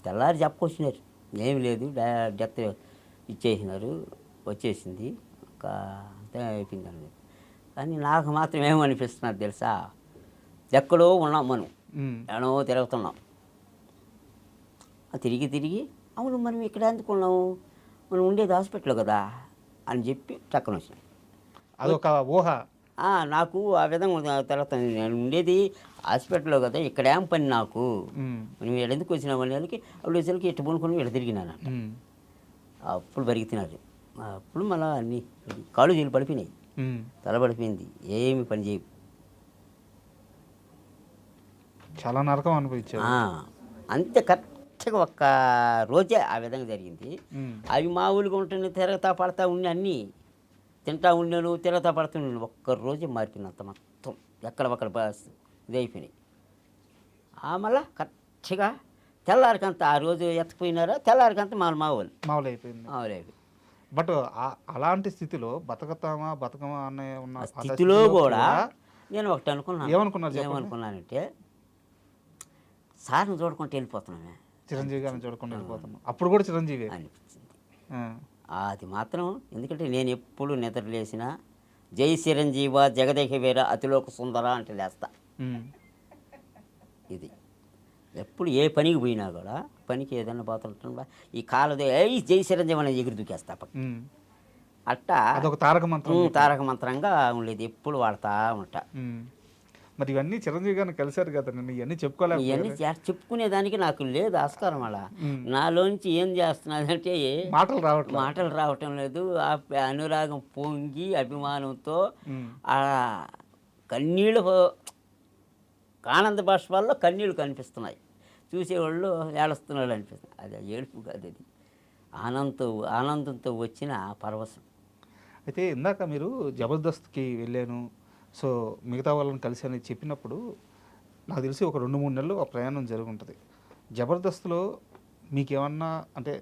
తెల్లారి చెప్పుకొచ్చినారు, ఏమి లేదు, డెత్ ఇచ్చేసినారు, వచ్చేసింది, అంతే అయిపోయింది. కానీ నాకు మాత్రం ఏమనిపిస్తున్నది తెలుసా, ఎక్కడో ఉన్నాం మనం, ఎక్కడో తిరుగుతున్నాం. తిరిగి అవును మనం ఇక్కడ ఎందుకున్నాము, మనం ఉండేది హాస్పిటల్ కదా అని చెప్పి చక్కన వచ్చినాయి. అదొక ఊహ నాకు. ఆ విధంగా తర్వాత నేను ఉండేది హాస్పిటల్లో కదా, ఇక్కడ ఏం పని నాకు, మనం వీళ్ళు ఎందుకు వచ్చిన వాళ్ళకి అప్పుడు వచ్చేసరికి ఇట్టు పోనుకొని వీళ్ళు తిరిగినాను. అప్పుడు పెరుగుతున్నారు. అప్పుడు మళ్ళీ అన్నీ కాళ్ళు చేలు పడిపోయినాయి, తల పడిపోయింది, ఏమి పని చేయవు. చాలా నరకం అనిపించారు. అంతే కరెక్ట్గా 1 రోజే ఆ విధంగా జరిగింది. అవి మామూలుగా ఉంటున్నాయి, తిరగతా పడతా ఉన్నాయి అన్నీ. తింటా ఉన్నాను తిరగతా పడుతున్నాను ఒక్కరోజు మారిపోయినంత మొత్తం ఎక్కడ ఇది అయిపోయినాయి. మళ్ళా కరెక్ట్గా తెల్లారికంతా ఆ రోజు ఎత్తకపోయినారా తెల్లారికంతా మా వాళ్ళు మామూలు అయిపోయింది. మావులేదు. బట్ అలాంటి స్థితిలో బతకమా అనే ఉన్న ఆ స్థితిలో కూడా నేను ఒకటి అనుకున్నాను. ఏమనుకున్నారు చెప్పండి? ఏమనుకున్నానంటే సార్ని చూడకుండా వెళ్ళిపోతున్నామే చిరంజీవి గారిని చూడకుండా వెళ్ళిపోతున్నాం. అప్పుడు కూడా చిరంజీవి అనిపించింది. ఆ. అది మాత్రం ఎందుకంటే నేను ఎప్పుడు నిద్రలేసిన జై చిరంజీవ జగదేక వీర అతిలోక సుందర అంటే లేస్తా. ఉమ్. ఇది ఎప్పుడు ఏ పనికి పోయినా కూడా పనికి ఏదైనా పోతుంటా ఈ కాలదే జై చిరంజీవి అనేది ఎగురు దూకేస్తా పక్కన. ఉమ్. అట్టా అదొక తారక మంత్రం. తారక మంత్రంగా ఉండేది ఎప్పుడు వాడుతూ ఉంటా. ఉమ్. మరి ఇవన్నీ చిరంజీవి గారిని కలిశారు కదా, నేను ఇవన్నీ ఇవన్నీ చెప్పుకోలేకపోయారు. చెప్పుకునేదానికి నాకు లేదు ఆస్కారం. అలా నాలోంచి ఏం చేస్తున్నదంటే మాటలు రావటం లేదు. ఆ అనురాగం పొంగి అభిమానంతో ఆ కన్నీళ్ళు ఆనంద బాష్పాల్లో కన్నీళ్ళు కనిపిస్తున్నాయి. చూసేవాళ్ళు ఏడుస్తున్నాడు అనిపిస్తుంది. అది ఏడుపు కాదు, అది ఆనందంతో వచ్చిన పరవశం. అయితే ఇందాక మీరు జబర్దస్త్కి వెళ్ళాను, సో మిగతా వాళ్ళని కలిసి చెప్పినప్పుడు నాకు తెలిసి ఒక 2-3 నెలలు ఆ ప్రయాణం జరుగుంటుంది. జబర్దస్త్లో మీకేమన్నా అంటే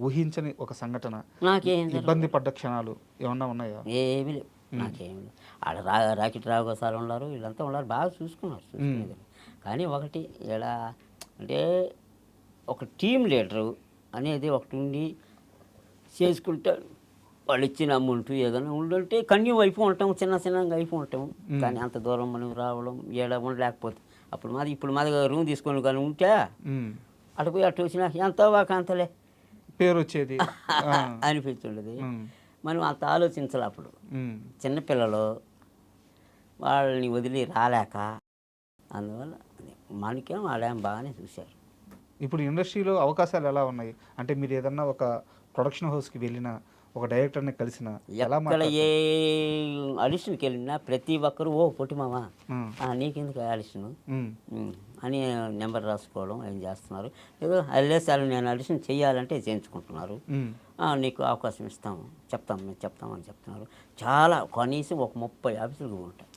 ఊహించని ఒక సంఘటన, నాకేం ఇబ్బంది పడ్డ క్షణాలు ఏమన్నా ఉన్నాయా? ఏమీ లేవు, నాకేమి లేవు. ఆడ రాకెట్ రాఘవ సార్ ఉన్నారు, వీళ్ళంతా ఉన్నారు, బాగా చూసుకునేది. కానీ ఒకటి ఇలా అంటే ఒక టీం లీడరు అనేది ఒకటి ఉండి చేసుకుంటారు. వాళ్ళు ఇచ్చిన అమౌంట్ ఏదైనా ఉండుంటే కన్యూ అయిపో ఉంటాం, చిన్నగా అయిపో ఉంటాం. కానీ అంత దూరం మనం రావడం ఉండలేకపోతే ఇప్పుడు మాది రూమ్ తీసుకొని కానీ ఉంటే అటు పోయి అటు వచ్చినా ఎంతో వాక అంతలే పేరు వచ్చేది అనిపిస్తుండేది. మనం అంత ఆలోచించాలి అప్పుడు. చిన్నపిల్లలు వాళ్ళని వదిలి రాలేక అందువల్ల మనకేం వాళ్ళేం బాగానే చూశారు. ఇప్పుడు ఇండస్ట్రీలో అవకాశాలు ఎలా ఉన్నాయి అంటే మీరు ఏదన్నా ఒక ప్రొడక్షన్ హౌస్కి వెళ్ళినా, ఒక డైరెక్టర్ని కలిసిన, ఎక్కడ ఏ ఆడిషన్కి వెళ్ళినా ప్రతి ఒక్కరు పొట్టిమామా నీకెందుకు ఆడిషన్ అని నెంబర్ రాసుకోవడం ఏం చేస్తున్నారు. ఏదో అల్లేసారి నేను ఆడిషన్ చేయాలంటే చేయించుకుంటున్నారు. నీకు అవకాశం ఇస్తాము, మేము చెప్తామని చెప్తున్నారు. చాలా కనీసం ఒక 30 ఆఫీసులు ఉంటాయి.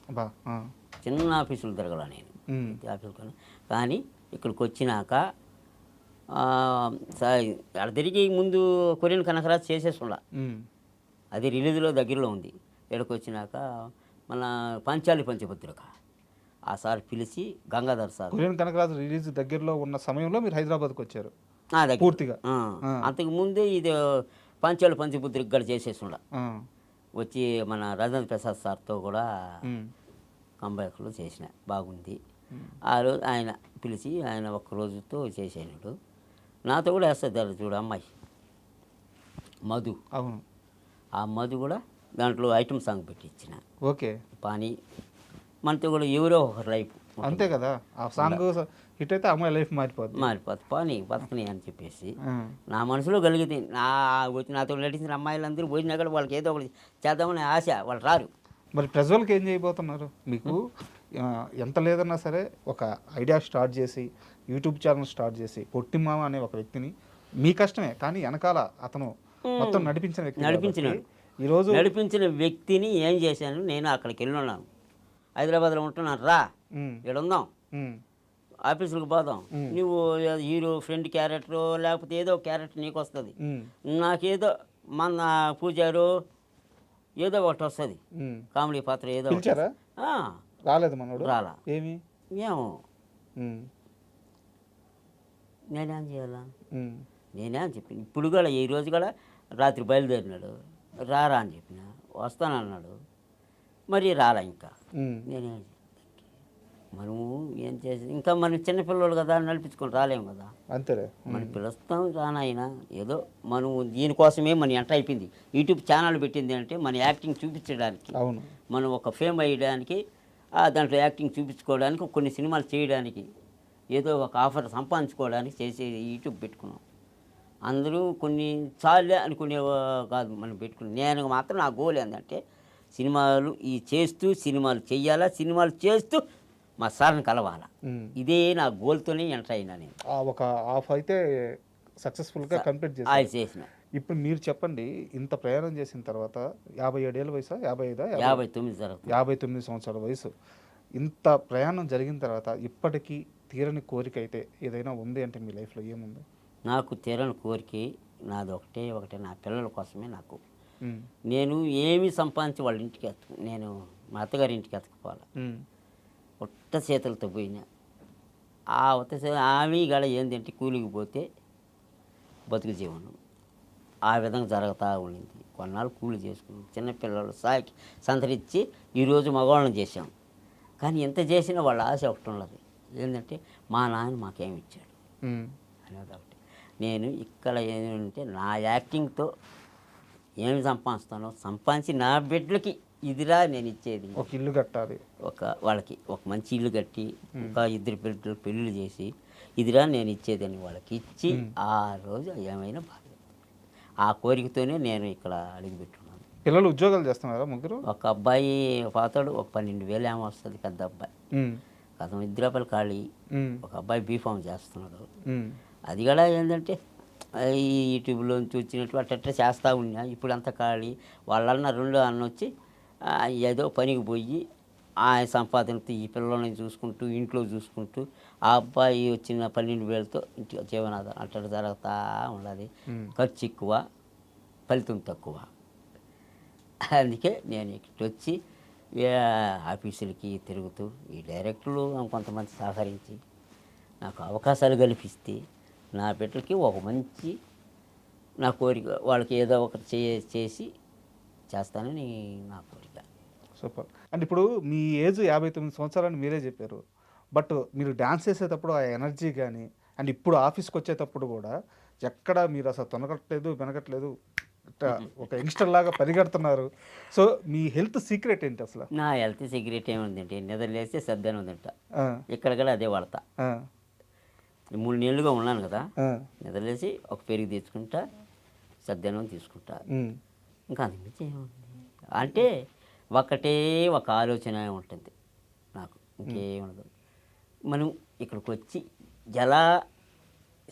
చిన్న ఆఫీసులు తిరగల నేను ఆఫీసులు. కానీ ఇక్కడికి వచ్చినాక అక్కడ తిరిగి ముందు కొరియన్ కనకరాజు చేసేస్తుండ, అది రిలీజ్లో దగ్గరలో ఉంది. ఇక్కడికి వచ్చినాక మన పంచాలి పంచభద్రిక ఆ సార్ పిలిచి Gangadhar sir, Korean Kanakaraju release దగ్గరలో ఉన్న సమయంలో మీరు హైదరాబాద్కి వచ్చారు పూర్తిగా. అంతకు ముందే ఇది పంచాలి పంచభద్రిక కూడా చేసేస్తుండ. వచ్చి మన రాజేంద్ర ప్రసాద్ సార్తో కూడా కంబ్యాక్లో చేసిన బాగుంది. ఆ రోజు ఆయన పిలిచి ఆయన ఒక్క రోజుతో చేసేనాడు. నాతో కూడా వేస్తుంది చూడు అమ్మాయి మధు. అవును, ఆ మధు కూడా దాంట్లో ఐటమ్ సాంగ్ పెట్టి ఇచ్చిన. ఓకే, పానీ మనతో కూడా ఎవరో ఒకరు లైఫ్ అంతే కదా. ఆ సాంగ్ హిట్ అయితే అమ్మాయి లైఫ్ మారిపోతుంది. పానీ బతకని అని చెప్పేసి నా మనసులో కలిగితే నాతో నటించిన అమ్మాయిలందరూ పోయినా కూడా వాళ్ళకి ఏదో ఒకటి చేద్దామని ఆశ, వాళ్ళు రారు. మరి ప్రజలకు ఏం చేయబోతున్నారు? మీకు ఎంత లేదన్నా సరే ఒక ఐడియా స్టార్ట్ చేసి యూట్యూబ్ ఛానల్ స్టార్ట్ చేసి పొట్టిమామ అనే ఒక వ్యక్తిని, మీ కష్టమే కానీ వెనకాల అతను మొత్తం నడిపించిన వ్యక్తిని ఏం చేశాను, నేను అక్కడికి వెళ్ళి ఉన్నాను. హైదరాబాద్లో ఉంటున్నాను, రా ఇక్కడ ఉందాం, ఆఫీసులకు పోదాం. నువ్వు హీరో ఫ్రెండ్ క్యారెక్టరు లేకపోతే ఏదో క్యారెక్టర్ నీకు వస్తుంది, నాకేదో మన పూజారు ఏదో ఒకటి వస్తుంది, కామెడీ పాత్ర ఏదో రాలేదు మనోడు రాలా. ఏమి ఏమో నేనేం చేయాలా, నేనేం చెప్పిన. ఇప్పుడు కూడా ఈ రోజు కూడా రాత్రి బయలుదేరినాడు, రారా అని చెప్పిన, వస్తానన్నాడు, మరి రాలా. ఇంకా నేనేం మనము ఏం చేసి ఇంకా మనం చిన్నపిల్లలు కదా నడిపించుకొని రాలేము కదా, అంతేలే. మనం పిలుస్తాం రానైనా ఏదో మనం దీనికోసమే మన ఎంటర్ అయిపోయింది. యూట్యూబ్ ఛానల్ పెట్టింది అంటే మన యాక్టింగ్ చూపించడానికి, అవును, మనం ఒక ఫేమ్ అయ్యడానికి, దాంట్లో యాక్టింగ్ చూపించుకోవడానికి, కొన్ని సినిమాలు చేయడానికి, ఏదో ఒక ఆఫర్ సంపాదించుకోవడానికి చేసే యూట్యూబ్ పెట్టుకున్నాం. అందరూ కొన్ని చాలే అనుకునే కాదు మనం పెట్టుకుని. నేను మాత్రం నా గోల్ ఏంటంటే సినిమాలు సినిమాలు చెయ్యాలా, సినిమాలు చేస్తూ మా సార్ని కలవాలా. ఇదే నా గోల్తోనే ఎంటర్ అయినా నేను. ఒక హాఫ్ అయితే సక్సెస్ఫుల్గా కంప్లీట్ చేసిన. ఇప్పుడు మీరు చెప్పండి, ఇంత ప్రయాణం చేసిన తర్వాత 57 ఏళ్ళ వయసా, 55 59 జరుగుతుంది. 59 సంవత్సరాల వయసు. ఇంత ప్రయాణం జరిగిన తర్వాత ఇప్పటికీ తీరని కోరిక అయితే ఏదైనా ఉంది అంటే మీ లైఫ్లో ఏముంది? నాకు తీరని కోరిక నాది ఒకటే నా పిల్లల కోసమే. నాకు ఉమ్, నేను ఏమి సంపాదించి వాళ్ళ ఇంటికి నేను మా అత్తగారి ఇంటికి ఎత్తకపోవాలి. ఉమ్, ఉత్త చేతులతో పోయినా ఆ ఆమె గడ ఏంటంటే కూలికి పోతే బతుకు జీవనం ఆ విధంగా జరుగుతూ ఉండింది. కొన్నాళ్ళు కూలి చేసుకుని చిన్నపిల్లలు సాకి సంతరించి ఈరోజు మగవాళ్ళని చేశాం. కానీ ఎంత చేసినా వాళ్ళ ఆశ ఒకటి ఉన్నది, ఏంటంటే మా నాన్న మాకేమి ఇచ్చాడు ఉమ్, అనేది ఒకటి. నేను ఇక్కడ ఏంటంటే నా యాక్టింగ్తో ఏమి సంపాదిస్తానో సంపాదించి నా బిడ్డలకి ఇదిరా నేను ఇచ్చేది. ఒక ఇల్లు కట్టాలి, వాళ్ళకి ఒక మంచి ఇల్లు కట్టి ఒక 2 బిడ్డలు పెళ్ళిళ్ళు చేసి ఇదిరా నేను ఇచ్చేది అని వాళ్ళకి ఇచ్చి ఆ రోజు ఏమైనా బాగా ఆ కోరికతోనే నేను ఇక్కడ అడుగుపెట్టున్నాను. పిల్లలు ఉద్యోగాలు చేస్తున్నారా ముగ్గురు? ఒక అబ్బాయి పోతాడు, ఒక 12,000 ఏమో వస్తుంది పెద్ద అబ్బాయి. ఉమ్, అతను 2 రూపాయలు ఖాళీ. ఉమ్, ఒక అబ్బాయి బీఫామ్ చేస్తున్నాడు. ఉమ్, అది కూడా ఏంటంటే ఈ యూట్యూబ్లోంచి వచ్చినట్టు అట్ట చేస్తూ ఉన్నా. ఇప్పుడు అంతా ఖాళీ. వాళ్ళన్న 2 అన్న వచ్చి ఏదో పనికి పోయి ఆ సంపాదనతో ఈ పిల్లల్ని చూసుకుంటూ ఇంట్లో చూసుకుంటూ ఆ అబ్బాయి వచ్చిన 12,000తో ఇంటి జీవనాధారం అట్ట జరుగుతూ ఉన్నది. ఖర్చు ఎక్కువ, ఫలితం తక్కువ. అందుకే నేను ఇక్కడికి వచ్చి ఆఫీసులకి తిరుగుతూ ఈ డైరెక్టర్లు కొంతమంది సహకరించి నాకు అవకాశాలు కల్పిస్తే నా బిడ్డలకి ఒక మంచి నా కోరిక వాళ్ళకి ఏదో ఒకటి చేసి చేస్తానని నా కోరిక. సూపర్. అండ్ ఇప్పుడు మీ ఏజ్ 59 సంవత్సరాలని మీరే చెప్పారు. బట్ మీరు డ్యాన్స్ చేసేటప్పుడు ఆ ఎనర్జీ కానీ అండ్ ఇప్పుడు ఆఫీస్కి వచ్చేటప్పుడు కూడా ఎక్కడ మీరు అసలు తొనగట్లేదు వెనకట్లేదు, ఒక యంగ్స్టర్ లాగా పరిగెడుతున్నారు. సో మీ హెల్త్ సీక్రెట్ ఏంటి అసలు? నా హెల్త్ సీక్రెట్ ఏముందంటే నిద్ర లేస్తే సర్దాను ఉందంట. ఆ, ఇక్కడ కూడా అదే వాడతా. ఆ, 3 నెలలుగా ఉన్నాను కదా, ఆ, నిద్రలేసి ఒక పెరుగు తెచ్చుకుంటా, సర్దానం తీసుకుంటా. ఉమ్, ఇంకా అంతకుమించి ఏముంది అంటే ఒకటే ఒక ఆలోచన ఉంటుంది నాకు, ఇంకేముండదు. మనం ఇక్కడికి వచ్చి ఎలా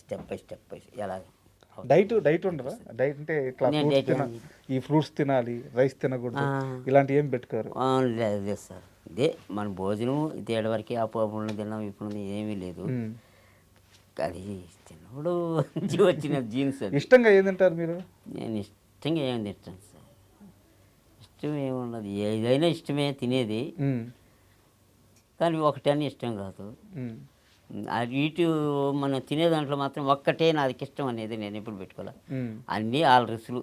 స్టెప్ బై స్టెప్ ఎలా డైట్ ఉండరా? డైట్ అంటే ఇట్లా నేను fruits డైట్ ఈ ఫ్రూట్స్ తినాలి, రైస్ తినకూడదు, ఇలాంటివి ఏం పెట్టుకోరు? లేదు సార్. ఇదే మన భోజనం ఇది వరకు అప్పుడు తిన్నాం, ఇప్పుడు ఏమీ లేదు. ఉమ్. అది చిన్నప్పుడు వచ్చిన జీన్స్. ఇష్టంగా ఏం తింటారు మీరు? నేను ఇష్టంగా ఏమి తింటాను సార్, ఇష్టం ఏమున్నది, ఏదైనా ఇష్టమే తినేది. ఉమ్, కానీ ఒకటని ఇష్టం కాదు. ఉమ్, అది ఇటు మనం తినే దాంట్లో మాత్రం ఒక్కటే నాకు ఇష్టం అనేది నేను ఎప్పుడు పెట్టుకోలే. ఉమ్, అన్నీ ఆల్ రుచులు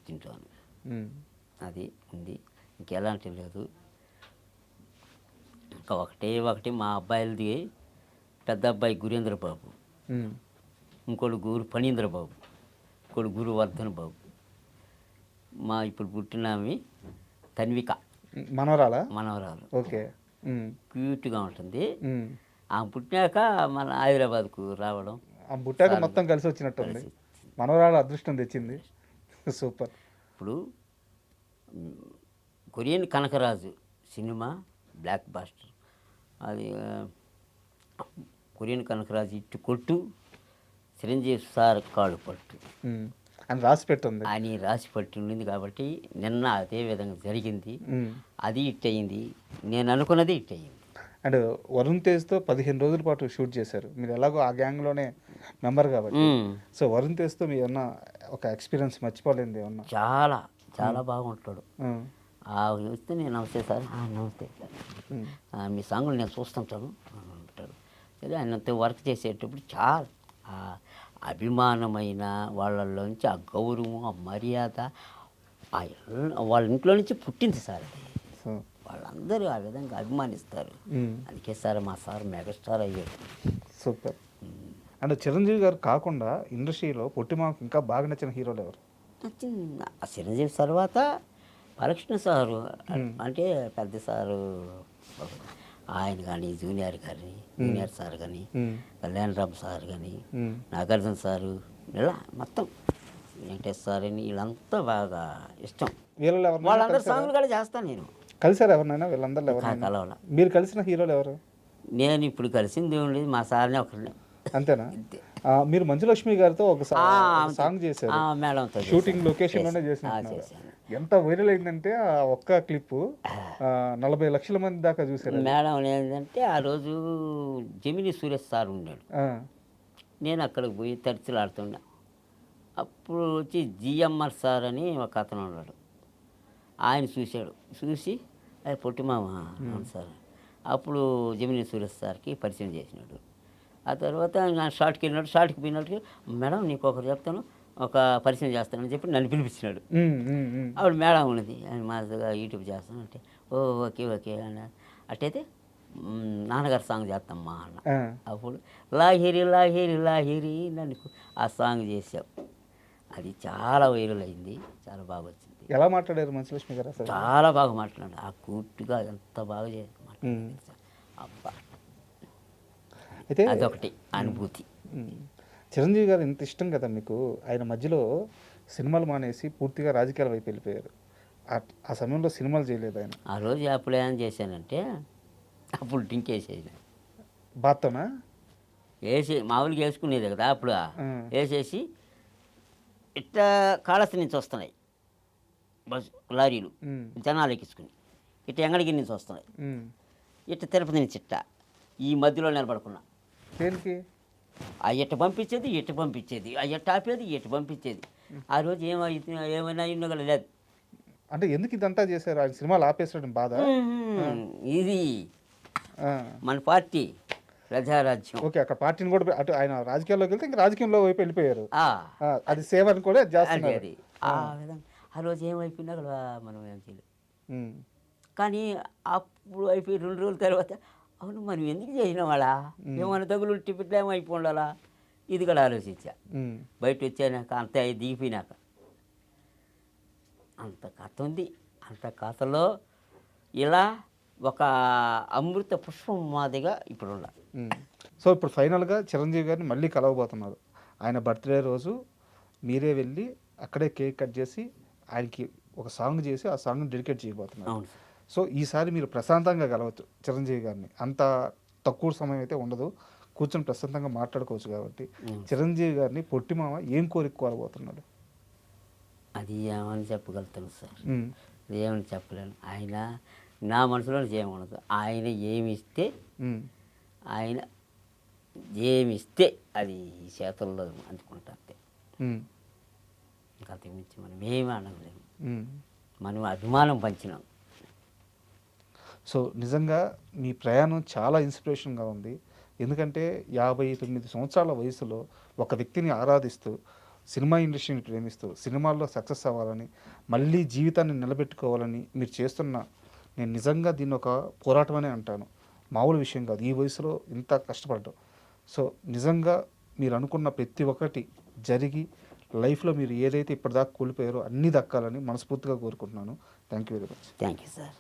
తింటాను, ఉమ్, అది ఉంది, ఇంకెలాంటి లేదు. ఇంకా ఒకటి మా అబ్బాయిలది పెద్ద అబ్బాయి గురేంద్ర బాబు, ఉమ్, ఇంకోటి గురు ఫణీంద్ర బాబు, ఇంకోటి గురువర్ధన్ బాబు. మా ఇప్పుడు పుట్టినవి తన్విక మనవరాలా? మనవరాలు, ఓకే. ఉమ్, క్యూట్గా ఉంటుంది. ఉమ్. ఆమె పుట్టినాక మన హైదరాబాద్కు రావడం, ఆ బుట్టాక మొత్తం కలిసి వచ్చినట్టుంది. మనవరాలు అదృష్టం తెచ్చింది. సూపర్. ఇప్పుడు Korean Kanakaraju cinema blockbuster, అది కొరియన్ కనకరాజు ఇట్టు కొట్టు చిరంజీవి సార్ కాళ్ళు పట్టు ఉమ్, అని రాసి పెట్టుంది. అని రాసి పట్టి ఉండింది. కాబట్టి నిన్న అదే విధంగా జరిగింది. ఉమ్. అది హిట్ అయింది, నేను అనుకున్నది హిట్ అయింది. అండ్ వరుణ్ తేజ్తో 15 రోజుల పాటు షూట్ చేశారు. మీరు ఎలాగో ఆ గ్యాంగ్లోనే మెంబర్ కాబట్టి, సో వరుణ్ తేజ్తో మీ ఏమన్నా ఒక ఎక్స్పీరియన్స్ మర్చిపోలేంది ఏమన్నా? చాలా చాలా బాగుంటాడు. ఉమ్, వస్తే నేను నమస్తే సార్, నమస్తే సార్, ఉమ్, మీ సాంగులు నేను చూస్తుంటాను అని అంటాడు. సరే, ఆయనతో వర్క్ చేసేటప్పుడు చాలా అభిమానమైన వాళ్ళలోంచి ఆ గౌరవం, ఆ మర్యాద వాళ్ళ ఇంట్లో నుంచి పుట్టింది సార్ అది. సో వాళ్ళందరూ ఆ విధంగా అభిమానిస్తారు. అందుకే సార్ మా సార్ మెగాస్టార్ అయ్యాడు. సూపర్. అండ్ చిరంజీవి గారు కాకుండా ఇండస్ట్రీలో పొట్టిమాకు ఇంకా బాగా నచ్చిన హీరోలు ఎవరు? ఆ చిరంజీవి తర్వాత బాలకృష్ణ సారు అంటే పెద్ద సారు, ఆయన కానీ జూనియర్ సార్ కానీ, కళ్యాణ్ రామ్ సార్ కానీ, నాగార్జున సారు, ఇలా మొత్తం వెంకటేష్ సార్ అని వీళ్ళంతా బాగా ఇష్టం. వీళ్ళలో ఎవరు వాళ్ళందరూ సాంగ్లు కూడా చేస్తాను నేను. కలిసారు ఎవరినైనా? వీళ్ళందరిలో ఎవరైనా కలవాల. మీరు కలిసిన హీరోలు ఎవరు? నేను ఇప్పుడు కలిసింది ఏం లేదు, మా సార్ని ఒకరిని అంతేనా? మీరు మంజులక్ష్మి గారితో ఒక ఆ, సాంగ్ చేశారు, మేడంతో షూటింగ్ లొకేషన్లోనే చేసినట్టున్నారు. చేశాను. ఎంత వైరల్ అయిందంటే ఆ ఒక్క క్లిప్ 40 లక్షల మంది దాకా చూశారు అది. మేడం ఏంటంటే ఆ రోజు జమిని సురేష్ సార్ ఉన్నాడు, ఆ, నేను అక్కడికి పోయి తరిచిలాడుతున్నా. అప్పుడు వచ్చి జిఎంఆర్ సార్ అని ఒక అతను ఉన్నాడు, ఆయన చూశాడు, చూసి అది పొట్టిమామ అవును సార్. అప్పుడు జమిని సురేష్ సార్కి పరిచయం చేసినాడు. ఆ తర్వాత నా షార్ట్కి వెళ్ళినాడు, షార్ట్కి పోయినట్టుకి మేడం నీకు ఒకరు చెప్తాను, ఒక పరిచయం చేస్తానని చెప్పి నన్ను పిలిపించినాడు. ఆవిడ మేడం ఉన్నది, ఆయన మాదిరిగా యూట్యూబ్ చేస్తాను అంటే ఓ ఓకే ఓకే అన్న. అట్టయితే నాన్నగారు సాంగ్ చేస్తామ్మా అన్న. అప్పుడు లాహిరి లాహిరి లాహిరి నన్ను ఆ సాంగ్ చేసావు, అది చాలా వైరల్ అయింది, చాలా బాగా వచ్చింది. ఎలా మాట్లాడారు మంచులక్ష్మి గారు అసలు? చాలా బాగా మాట్లాడాడు, ఆ కూర్టుగా ఎంత బాగా మాట్లాడాడు. అబ్బా, అయితే అదొకటి అనుభూతి. చిరంజీవి గారు ఇంత ఇష్టం కదా మీకు, ఆయన మధ్యలో సినిమాలు మానేసి పూర్తిగా రాజకీయాల వైపు వెళ్ళిపోయారు. ఆ సమయంలో సినిమాలు చేయలేదు ఆయన. ఆ రోజు అప్పుడు ఏం చేశానంటే అప్పుడు డ్రింక్ వేసేది, బాత్తోనా? వేసి మామూలుగా వేసుకునేది కదా అప్పుడు, వేసేసి ఇట్లా కాళహస్తి నుంచి వస్తున్నాయి బస్ లారీలు, జనాలు ఎక్కించుకుని ఇట్లా ఎంగడికి నుంచి వస్తున్నాయి, ఇట్లా తిరుపతి నుంచి ఇట్ట ఈ మధ్యలో నిలబడుకున్నా. దేనికి? ఆ ఎట్ట పంపించేది, ఎట్టు పంపించేది, ఆ ఎట్ట ఆపేది, ఎట్టు పంపించేది. ఆ రోజు ఏమైనా ఇన్నగల లేదు. అంటే ఎందుకు ఇదంతా చేశారు? ఆయన సినిమాలు ఆపేసాడు బాధ? ఇది మన పార్టీ ప్రజారాజ్యం. ఓకే, అక్కడ పార్టీని కూడా అటు ఆయన రాజకీయాల్లోకి వెళ్తే ఇంకా రాజకీయంలో వైపు వెళ్ళిపోయారు. అది సేవ అని కూడా చేస్తున్నారు. అది ఆ విధంగా ఆ రోజు ఏమైపోయినా కూడా మనం ఏం చేయలేదు. కానీ అప్పుడు అయిపోయి 2 రోజుల తర్వాత అవును మనం ఎందుకు చేసిన వాళ్ళ ఏమైనా తగులు టికెట్లు ఏమైపోయి ఉండాలా, ఇది కూడా ఆలోచించా. బయట వచ్చాక అంత దిగిపోయినాక అంత కథ ఉంది. అంత కథలో ఇలా ఒక అమృత పుష్పం మాదిగా ఇప్పుడు ఉండ. సో ఇప్పుడు ఫైనల్గా చిరంజీవి గారిని మళ్ళీ కలవబోతున్నారు. ఆయన బర్త్డే రోజు మీరే వెళ్ళి అక్కడే కేక్ కట్ చేసి ఆయనకి ఒక సాంగ్ చేసి ఆ సాంగ్ని డెడికేట్ చేయబోతున్నారు. అవును. సో ఈసారి మీరు ప్రశాంతంగా కలవచ్చు చిరంజీవి గారిని, అంత తక్కువ సమయం అయితే ఉండదు, కూర్చొని ప్రశాంతంగా మాట్లాడుకోవచ్చు. కాబట్టి చిరంజీవి గారిని పొట్టిమామ ఏం కోరిక కోరబోతున్నాడు? అది ఏమని చెప్పగలుగుతాను సార్, ఏమని చెప్పలేను. ఆయన నా మనసులో ఏముండదు, ఆయన ఏమిస్తే ఆయన ఏమిస్తే అది చేతుల్లో అందుకుంటా అంతే. ఇంకా అంతకుమించి మనం ఏమీ అనలేము, మనం అభిమానం పంచినాం. సో నిజంగా మీ ప్రయాణం చాలా ఇన్స్పిరేషన్గా ఉంది. ఎందుకంటే 59 సంవత్సరాల వయసులో ఒక వ్యక్తిని ఆరాధిస్తూ, సినిమా ఇండస్ట్రీని ప్రేమిస్తూ, సినిమాల్లో సక్సెస్ అవ్వాలని, మళ్ళీ జీవితాన్ని నిలబెట్టుకోవాలని మీరు చేస్తున్న, నేను నిజంగా దీన్ని ఒక పోరాటం అనే అంటాను. మామూలు విషయం కాదు ఈ వయసులో ఇంత కష్టపడటం. సో నిజంగా మీరు అనుకున్న ప్రతి ఒక్కటి జరిగి లైఫ్లో మీరు ఏదైతే ఇప్పటిదాకా కోల్పోయారో అన్నీ దక్కాలని మనస్ఫూర్తిగా కోరుకుంటున్నాను. Thank you very much. Thank you sir.